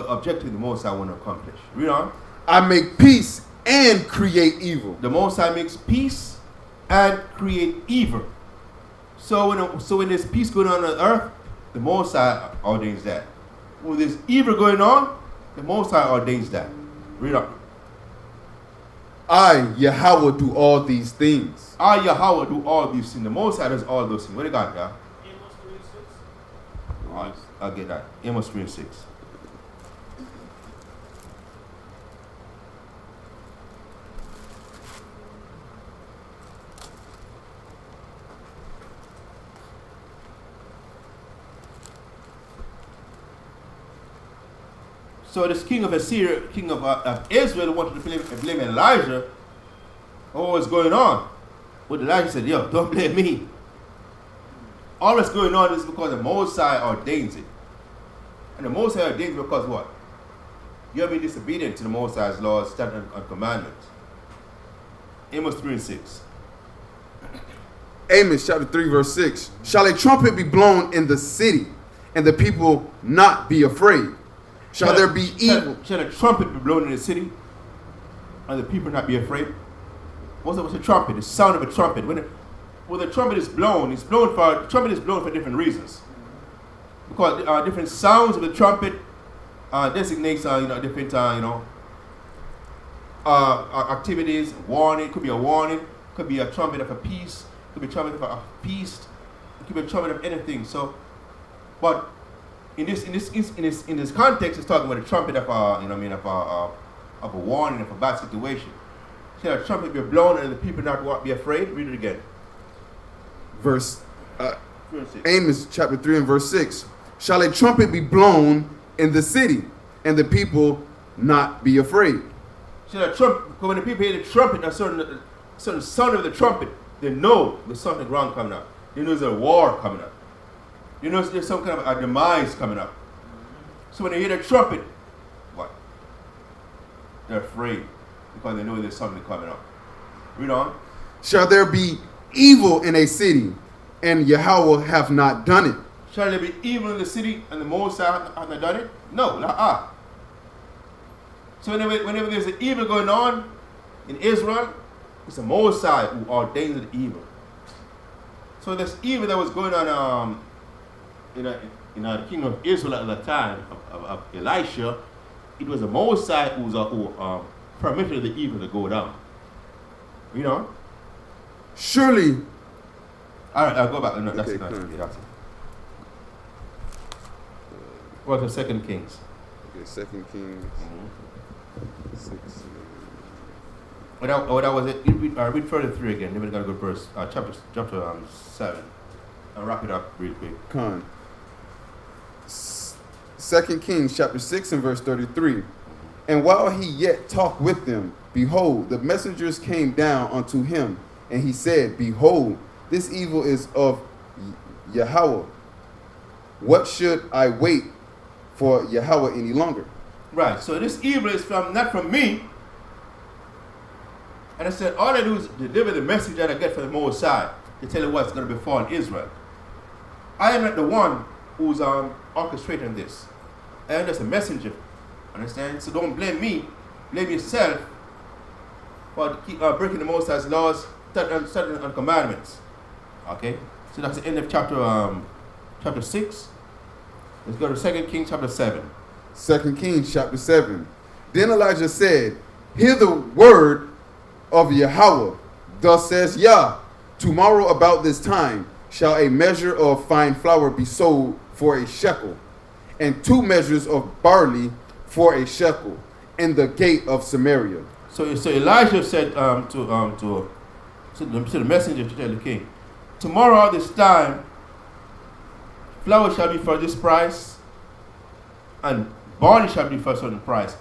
objective the Most High want to accomplish. Read on. I make peace and create evil. The Most High makes peace and create evil. So when there's peace going on earth, the Most High ordains that. When there's evil going on, the Most High ordains that. Read on. I, Yahweh, do all these things. I, Yahweh, do all these things. The Most High does all those things. What do you got, guy? Amos 3:6. All right, I'll get that. Amos 3:6. So this king of Assyria, king of Israel, wanted to blame Elijah. Oh, what's going on? But Elijah said, yo, don't blame me. All that's going on is because the Most High ordains it. And the Most High ordains it because what? You have been disobedient to the Most High's laws, statutes, and commandments. Amos 3:6. Amos chapter 3 verse 6. Shall a trumpet be blown in the city, and the people not be afraid? Shall there be evil? Shall a trumpet be blown in the city, and the people not be afraid? What's a trumpet? The sound of a trumpet. When the trumpet is blown, the trumpet is blown for different reasons. Because different sounds of the trumpet designates different activities. Warning. Could be a warning. Could be a trumpet of a peace. Could be a trumpet of a feast. It could be a trumpet of anything. So, but in this context, it's talking about a trumpet of a warning of a bad situation. Shall a trumpet be blown and the people not be afraid? Read it again. Verse Amos chapter 3 and verse 6. Shall a trumpet be blown in the city, and the people not be afraid? Shall a trumpet? When the people hear the trumpet, a certain sound of the trumpet, they know there's something wrong coming up. They know there's a war coming up. You know there's some kind of a demise coming up. So when they hear the trumpet, what? They're afraid because they know there's something coming up. Read on. Shall there be evil in a city, and Yahweh have not done it? Shall there be evil in the city and the Most High have not done it? No, So whenever there's an evil going on in Israel, it's the Most High who ordains the evil. So this evil that was going on, the kingdom of Israel at the time of Elisha, it was the Most High who permitted the evil to go down. You know? Surely, all right, I'll go back. No, that's Okay, it. That's it. fine. Yeah, that's it. What the Second Kings? okay, 2 Kings 6. That was it. Read further 3 again. Then we're gonna go to verse chapter 7. I'll wrap it up real quick. Con. 2 Kings chapter 6 and verse 33. And while he yet talked with them, behold, the messengers came down unto him, and he said, Behold, this evil is of Yahweh. What should I wait for Yahweh any longer? Right. So this evil is not from me. And I said, all I do is deliver the message that I get from the Most High to tell you what's going to befall Israel. I am not the one who's orchestrating this. I am just a messenger. Understand? So don't blame me. Blame yourself for breaking the Most High's laws, statutes, and commandments. Okay? So that's the end of chapter 6. Let's go to 2 Kings chapter 7. 2 Kings chapter 7. Then Elijah said, Hear the word of Yahweh. Thus says Yah, tomorrow about this time shall a measure of fine flour be sold for a shekel, and 2 measures of barley for a shekel, in the gate of Samaria. So Elijah said to the messenger to tell the king, tomorrow at this time, flour shall be for this price, and barley shall be for a certain price,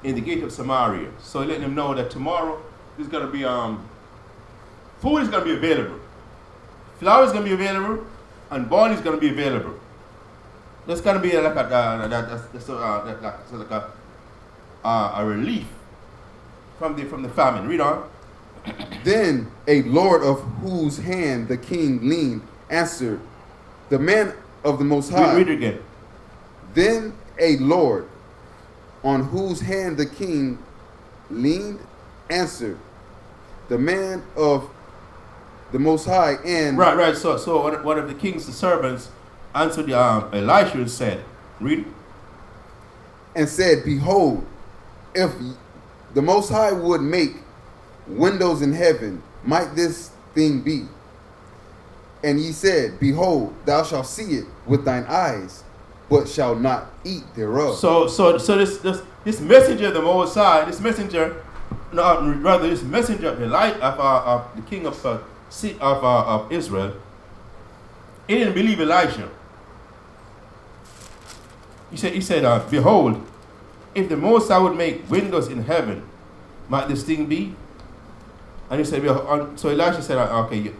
in the gate of Samaria. So he let them know that tomorrow there's going to be food is going to be available, flour is going to be available, and barley is going to be available. That's going to be like a relief from the famine. Read on. Then a lord of whose hand the king leaned answered the man of the Most High. Read it again. Then a lord on whose hand the king leaned answered the man of the Most High, and Right. So one of the king's servants answered Elisha and said, read. and said, Behold, if the Most High would make windows in heaven, might this thing be? And he said, Behold, thou shalt see it with thine eyes, but shalt not eat thereof. So this messenger of the Most High, this messenger of the king of Israel, he didn't believe Elijah. He said, Behold, if the Most High would make windows in heaven, might this thing be? And he said, so Elisha said, okay,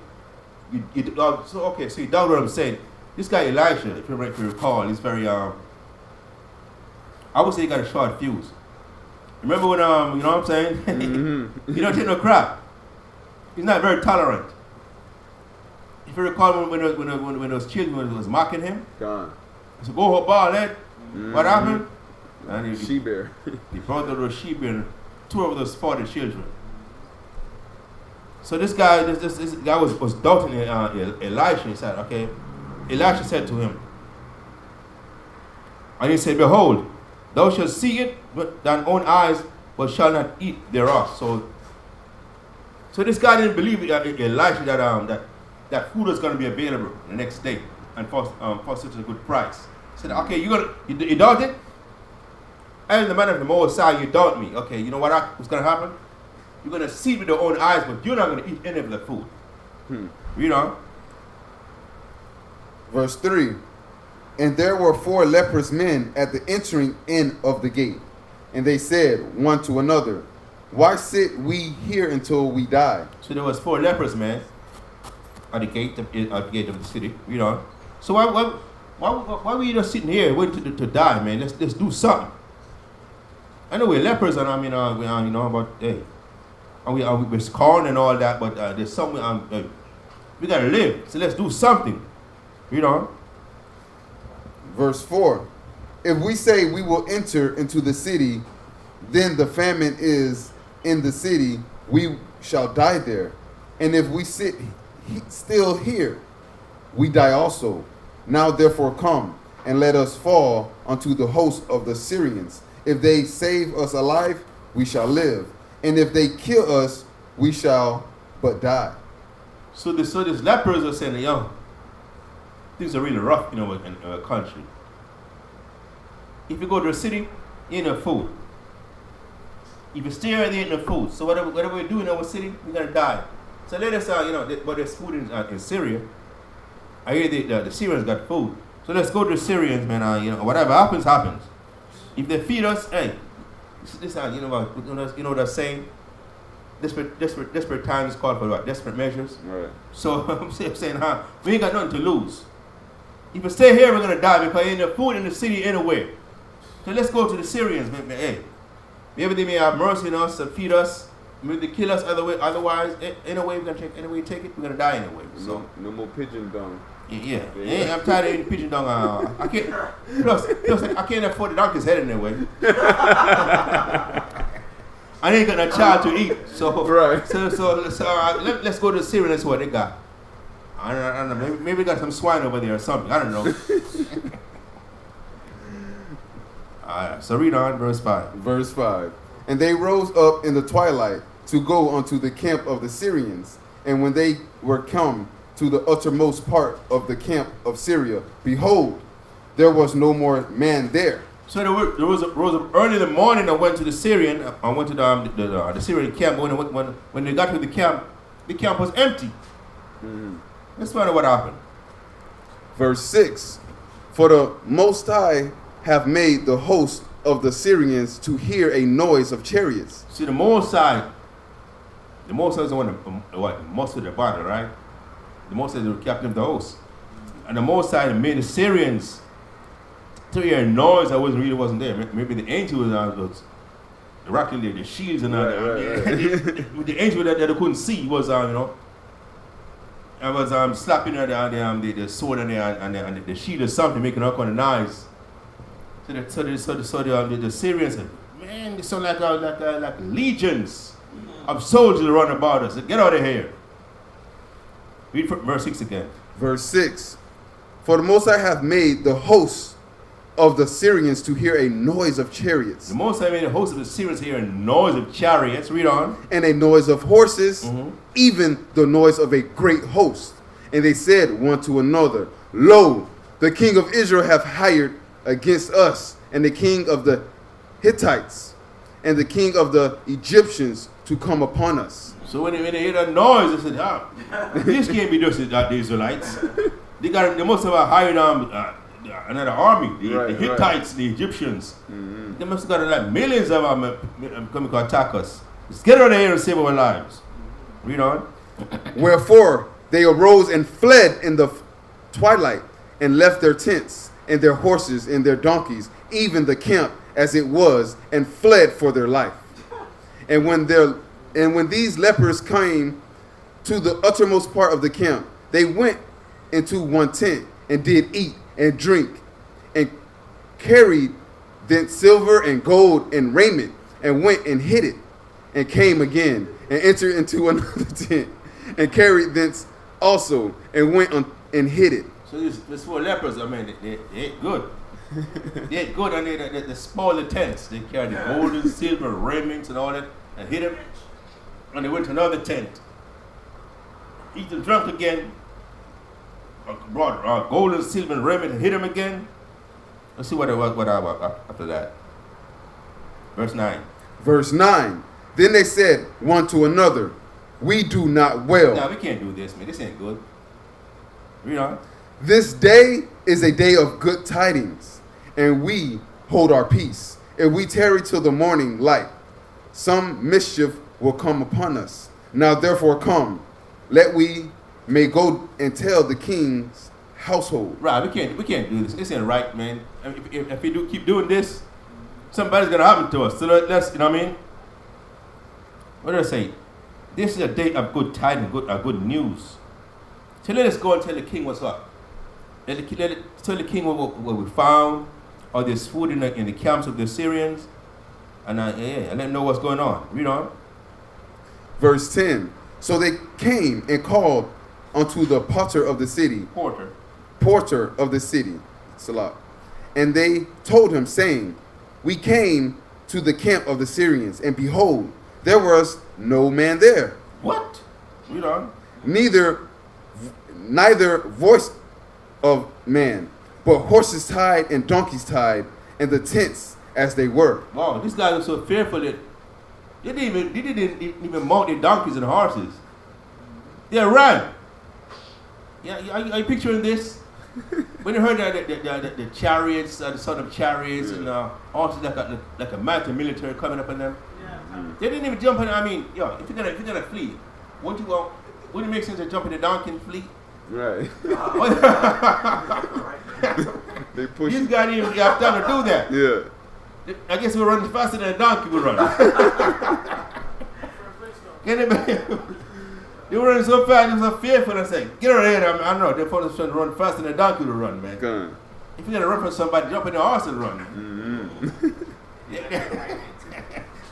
so you doubt what I'm saying. This guy Elisha, if you recall, he's very I would say he got a short fuse. Remember when you know what I'm saying? Mm-hmm. He don't take no crap. He's not very tolerant. If you recall when those children was mocking him, Gone. he said, "Go ball head." What happened? And She bear. he brought those sheep and 2 of those 40 children. So this guy was doubting Elisha. He said, okay. Elisha said to him, and he said, Behold, thou shalt see it with thine own eyes, but shalt not eat thereof. So this guy didn't believe Elisha that food was going to be available the next day and for such a good price. He said, okay, you doubt it? And the man of the Most High, you doubt me. Okay, you know what's going to happen? You're going to see it with your own eyes, but you're not going to eat any of the food. You know? Verse 3. And there were 4 leprous men at the entering in of the gate. And they said one to another, Why sit we here until we die? So there was 4 lepers, man, at the gate of the city. You know? So why were you just sitting here waiting to die, man? Let's do something. I know we're lepers, and you know about hey, and we're scorned and all that, but there's something we gotta live. So let's do something, you know. Verse 4. If we say we will enter into the city, then the famine is in the city, we shall die there. And if we sit still here, we die also. Now therefore come, and let us fall unto the host of the Syrians. If they save us alive, we shall live. And if they kill us, we shall but die. So these lepers are saying, yo, things are really rough, in our country. If you go to a city, you ain't no food. If you stay here, there ain't no food. So whatever we do in our city, we're gonna die. So let us, but there's food in Syria. I hear the Syrians got food. So let's go to the Syrians, man. Whatever happens, happens. If they feed us, hey, this you know what they're saying? Desperate times call for what? Desperate measures. Right. So I'm saying, we ain't got nothing to lose. If we stay here, we're gonna die because ain't no food in the city anywhere. So let's go to the Syrians, man. Hey, maybe they may have mercy on us and feed us. Maybe they kill us otherwise. Anyway, we're gonna take anyway take it. We're gonna die anyway. So No more pigeon dung. yeah. I'm tired of eating pigeon dung. I can't. Plus, I can't afford the donkey's head anyway. I ain't got no child to eat. So Right. So let's go to Syria and see what they got. I don't know. Maybe got some swine over there or something. I don't know. So read on verse 5. Verse 5. And they rose up in the twilight to go unto the camp of the Syrians. And when they were come to the uttermost part of the camp of Syria, behold, there was no more man there. So there rose up early in the morning and went to the Syrian. I went to the Syrian camp. When they got to the camp was empty. Let's find out what happened. Verse 6. For the Most High have made the host of the Syrians to hear a noise of chariots. See, the Mosai is the one that most of the battle, right? The Mosai is the captain of the host. And the Mosai made the Syrians to hear a noise that wasn't there. Maybe the angel was rocking the shields and all that. Right. The angel that they couldn't see was, I was slapping the sword and the shield or something, making all kind of noise. So the Syrians said, man, they sound like legions of soldiers run about us. Get out of here. Read verse 6 again. Verse 6. For the Most High hath made the host of the Syrians to hear a noise of chariots. The Most High made the host of the Syrians hear a noise of chariots. Read on. And a noise of horses, even the noise of a great host. And they said one to another, Lo, the king of Israel hath hired against us, and the king of the Hittites, and the king of the Egyptians to come upon us. So when they hear that noise, they said, this can't be just the Israelites. They must have hired another army, the Hittites, the Egyptians. They must have got like millions of them coming to attack us. Let's get out of here and save our lives. Read on. Wherefore they arose and fled in the twilight, and left their tents, and their horses, and their donkeys, even the camp as it was, and fled for their life. And when these lepers came to the uttermost part of the camp, they went into one tent, and did eat and drink, and carried thence silver and gold and raiment, and went and hid it, and came again, and entered into another tent, and carried thence also, and went and hid it. So these 4 lepers, they ate good. They ate good, and they spoiled the tents. They carried the gold and silver, raiments and all that, and hid them. And they went to another tent. Eat and drunk again. Brought gold and silver and raiment and hid them again. Let's see what after that. Verse 9. Verse 9. Then they said one to another, We do not well. Now we can't do this, man. This ain't good. Read on. This day is a day of good tidings, and we hold our peace. If we tarry till the morning light, some mischief will come upon us. Now therefore come, let we may go and tell the king's household. Right, we can't do this. This ain't right, man. If we keep doing this, somebody's gonna happen to us. So let's, you know what I mean? What did I say? This is a day of good tidings, good news. So let us go and tell the king what's up. Tell the king what we found, or there's food in the camps of the Syrians, and let them know what's going on. Read on. Verse 10. So they came and called unto the potter of the city, porter of the city, Salah. And they told him, saying, we came to the camp of the Syrians, and behold, there was no man there, What? Read on. neither voice of man, but horses tied and donkeys tied, and the tents as they were. Wow, this guy was so fearful that they didn't even mount their donkeys and horses. They ran. Yeah, are you picturing this? When you heard the chariots, the son of chariots, and horses like a mighty military coming up on them, they didn't even jump in. I mean, if you're gonna flee, wouldn't it make sense to jump in the donkey and flee? Right. They push. These guys didn't even have time to do that. Yeah. I guess we were running faster than a donkey would run. They were running so fast, they were so fearful. I said, get out of here. I know, they're trying to run faster than a donkey would run, man. Gun. If you're going to run from somebody, jump in the horse and run.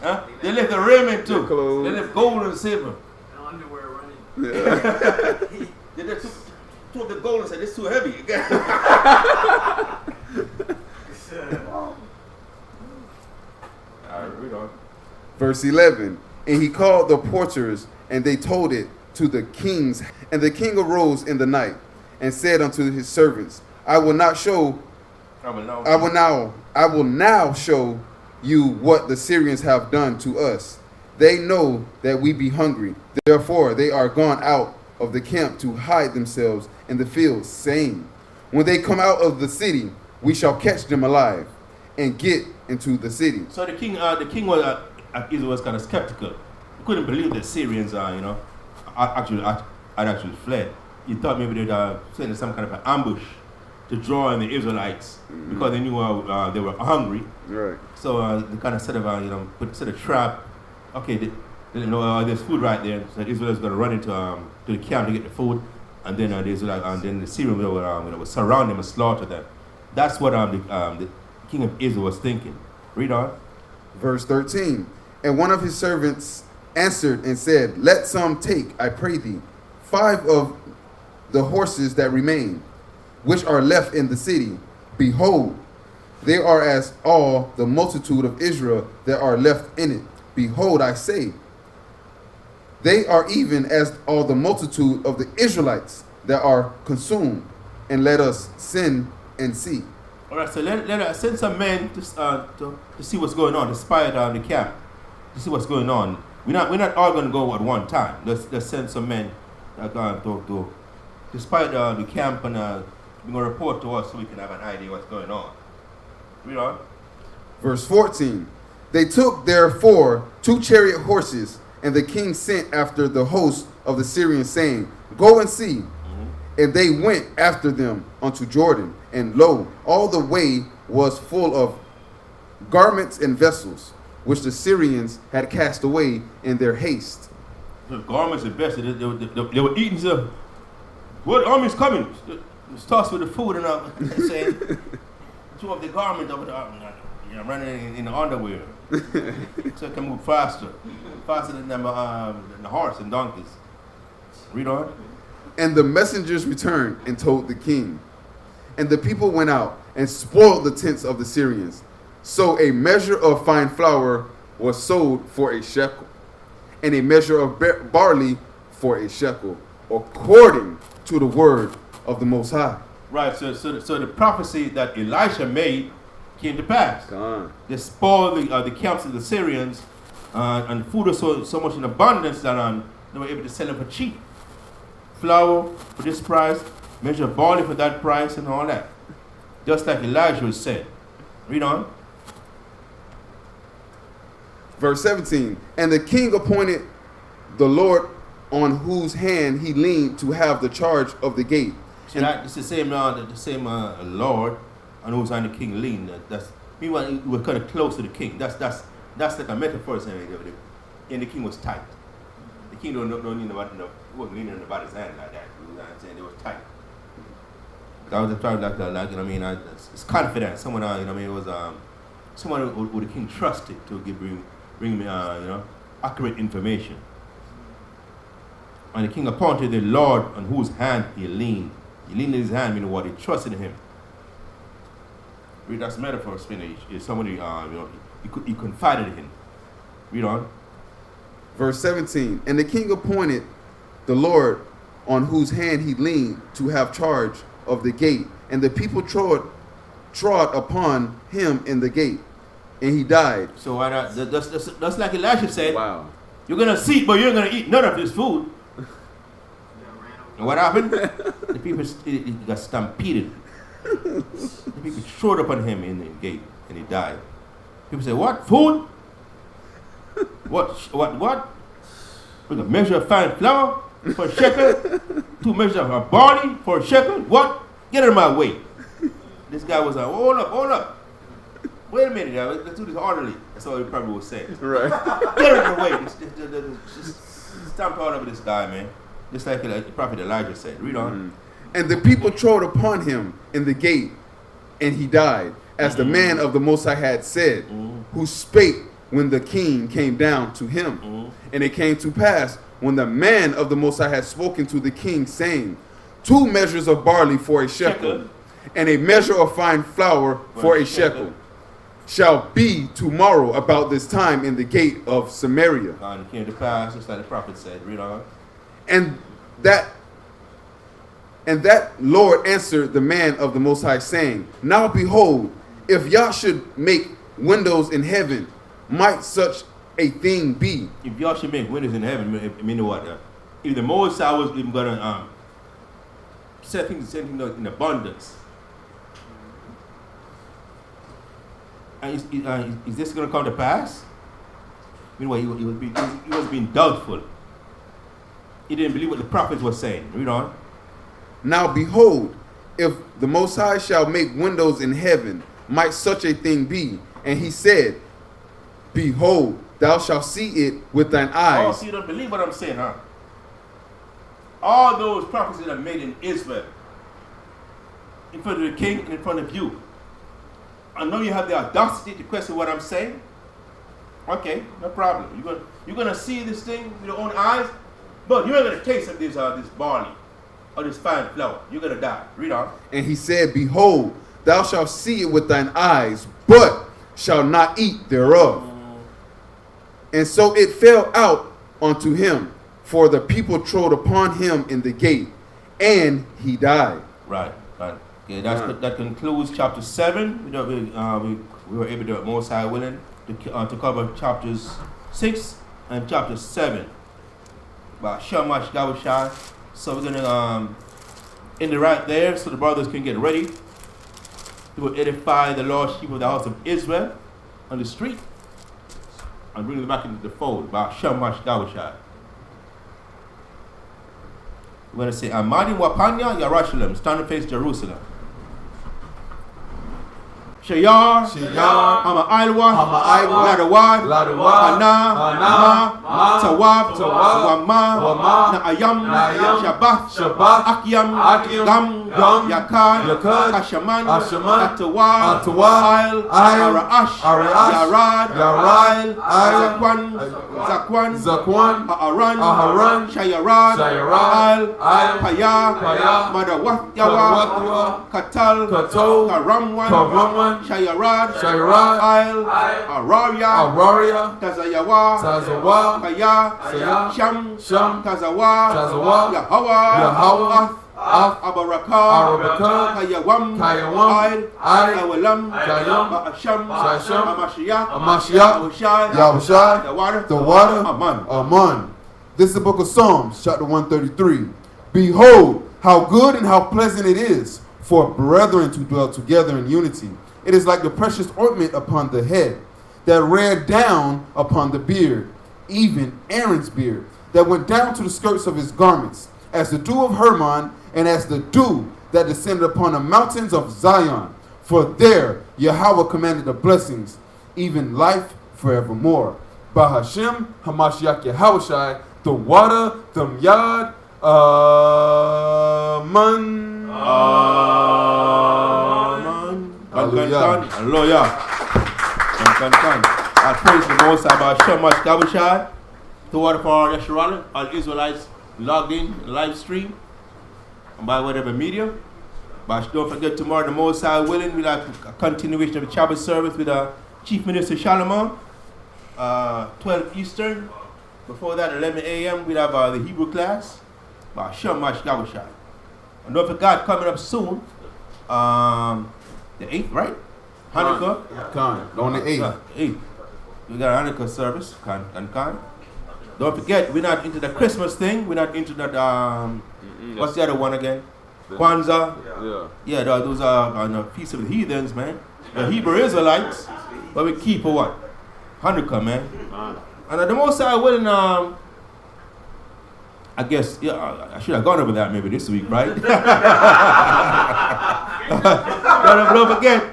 Huh? They left the raiment too. Clothes. They left gold and silver. And underwear running. Yeah. They just took the gold and said, it's too heavy. All right, read on. Verse 11. And he called the porters, and they told it to the kings. And the king arose in the night and said unto his servants, I will now show you what the Syrians have done to us. They know that we be hungry. Therefore they are gone out of the camp to hide themselves in the fields, saying, when they come out of the city, we shall catch them alive and get into the city. So the king was Israel was kind of skeptical. He couldn't believe that Syrians had actually fled. He thought maybe they'd send some kind of an ambush to draw in the Israelites because they knew they were hungry. Right. So they kind of set a trap. Okay, they there's food right there. So Israel is going to run into to the camp to get the food, and then the Syrians would surround them and slaughter them. That's what the king of Israel was thinking. Read on. Verse 13. And one of his servants answered and said, let some take, I pray thee, 5 of the horses that remain, which are left in the city. Behold, they are as all the multitude of Israel that are left in it. Behold, I say, they are even as all the multitude of the Israelites that are consumed. And let us send and see. All right, so let us send some men to see what's going on, to spy out the camp, to see what's going on. We're not all going to go at one time. Let's send some men to spy out the camp and they're going to report to us so we can have an idea what's going on. Read on. Verse 14. They took therefore 2 chariot horses, and the king sent after the host of the Syrians, saying, go and see. And they went after them unto Jordan, and lo, all the way was full of garments and vessels, which the Syrians had cast away in their haste. The garments and vessels, they were eating some. What army's coming? Starts with the food and saying, 2 of the garments over there, running in the underwear, so it can move faster than the horse and donkeys. Read on. And the messengers returned and told the king. And the people went out and spoiled the tents of the Syrians. So a measure of fine flour was sold for a shekel, and a measure of barley for a shekel, according to the word of the Most High. Right, so the prophecy that Elisha made came to pass. God. They spoiled the camps of the Syrians, and food was so much in abundance that they were able to sell it for cheap. Flour for this price, measure of barley for that price, and all that. Just like Elijah said. Read on. Verse 17. And the king appointed the Lord on whose hand he leaned to have the charge of the gate. So it's the same Lord on whose hand the king leaned. Meanwhile, he was kind of close to the king. That's like a metaphor saying and the king was tight. The king don't need nobody, he wasn't leaning on anybody's hand like that. You know what I'm saying? It was tight. I was trying it's confident. Someone, it was someone who the king trusted to bring me, accurate information. And the king appointed the Lord on whose hand he leaned. He leaned in his hand, meaning what? He trusted in him. Read that's metaphor, spinach. Is somebody, he confided in him. Read on. Verse 17. And the king appointed the Lord on whose hand he leaned to have charge of the gate. And the people trod upon him in the gate. And he died. So that's like Elisha said. Wow. You're going to see, but you're going to eat none of this food. And what happened? The people he got stampeded. The people trod upon him in the gate, and he died. People say, "What food? What? With a measure of fine flour for a shekel, 2 measures of barley for a shekel. What? Get out of my way!" This guy was like, "Hold up! Wait a minute, let's do this orderly." That's all he probably was saying. Right. Get out of the way! Just stamp all over this guy, man. Just like the prophet Elijah said. Read on. And the people trod upon him in the gate, and he died, as the man of the Most High had said, who spake when the king came down to him. And it came to pass, when the man of the Most High had spoken to the king, saying, 2 measures of barley for a shekel, and a measure of fine flour for a shekel, shall be tomorrow about this time in the gate of Samaria. And it came to pass, just like the prophet said. Read on. And that Lord answered the man of the Most High, saying, Now behold, if Yah should make windows in heaven, might such a thing be? If y'all should make windows in heaven, meaning what? If the Most High was even going to set things in abundance, and is this going to come to pass? Meanwhile, he was being doubtful. He didn't believe what the prophets were saying. Read on. Now behold, if the Most High shall make windows in heaven, might such a thing be? And he said, Behold, thou shalt see it with thine Oh, eyes. so you don't believe what I'm saying, huh? All those prophecies that are made in Israel, in front of the king and in front of you. I know you have the audacity to question what I'm saying. Okay, no problem. You're gonna see this thing with your own eyes, but you're not gonna taste of this barley or this fine flour. You're gonna die. Read on. And he said, Behold, thou shalt see it with thine eyes, but shalt not eat thereof. And so it fell out unto him, for the people trod upon him in the gate, and he died. Right. Okay, that concludes chapter 7. We were able to, Most High willing, to cover chapters 6 and chapter 7. By Shamash Gawashai. So we're gonna end it right there, so the brothers can get ready to edify the lost sheep of the house of Israel on the street and bring them back into the fold. By Shamash Gawashai. We're gonna say Amadi Wapanya Yarushalayim, stand and face Jerusalem. Shayar, Hama Ailwa, Ladawad, Hana, Tawab, Wama, Naayam, Shabbat, Akyam, Gam, Yakar, Hashaman, Atawad, Ail, Araash, Yarad, Zakwan, Aharan, Shayarad, Ail, Paya, Madawat Yawa, Katal, Karamwan, Shayarad, Ail, Araria, Tazayawa, Kaya, Sham, Tazawa, Yahweh, Abarakah, Kayawam, Ail, Awalam, Asham, Amashiach, Yahushai, the water, Aman. This is the book of Psalms, chapter 133. Behold, how good and how pleasant it is for brethren to dwell together in unity. It is like the precious ointment upon the head, that ran down upon the beard, even Aaron's beard, that went down to the skirts of his garments, as the dew of Hermon, and as the dew that descended upon the mountains of Zion. For there Yahweh commanded the blessings, even life forevermore. Bahashem Hamashiach Yahushai, the water, the Yad, Aman. Hallelujah. I praise the Most High by Shamash Gawashai, the water for Yeshurun, all Israelites logged in, live stream, and by whatever media. But don't forget tomorrow, the Most High willing, we'll have a continuation of the Shabbat service with Chief Minister Shalom, 12 Eastern. Before that, 11 a.m., we'll have the Hebrew class. But Shamash Gawashai. And don't forget, coming up soon, the 8th, right? Hanukkah. Khan, on the 8th. 8th. We got a Hanukkah service, Khan. Don't forget, we're not into the Christmas thing. We're not into that, what's the other one again? Kwanzaa. Yeah, those are on the Feast of the Heathens, man. The Hebrew Israelites. But we keep for what? Hanukkah, man. And the Most High willing, I guess, yeah, I should have gone over that maybe this week, right? Don't forget,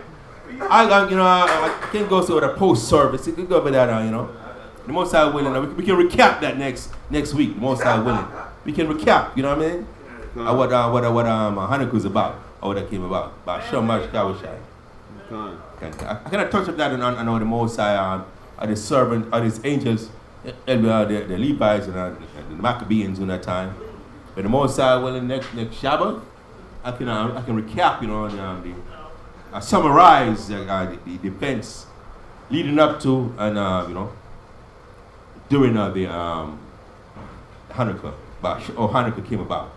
I can't go through the post service. You can go over that, The Most High willing, we can recap that next week. The Most High willing, we can recap. You know what I mean? What Hanukkah's about, or what that came about. About Shamash Gawashai. I cannot touch up that on the Most High, the servant, or his angels, the Levites and the Maccabees in that time. But the Most High willing, next Shabbat, I can recap, I summarize the events leading up to and during the Hanukkah, Hanukkah came about.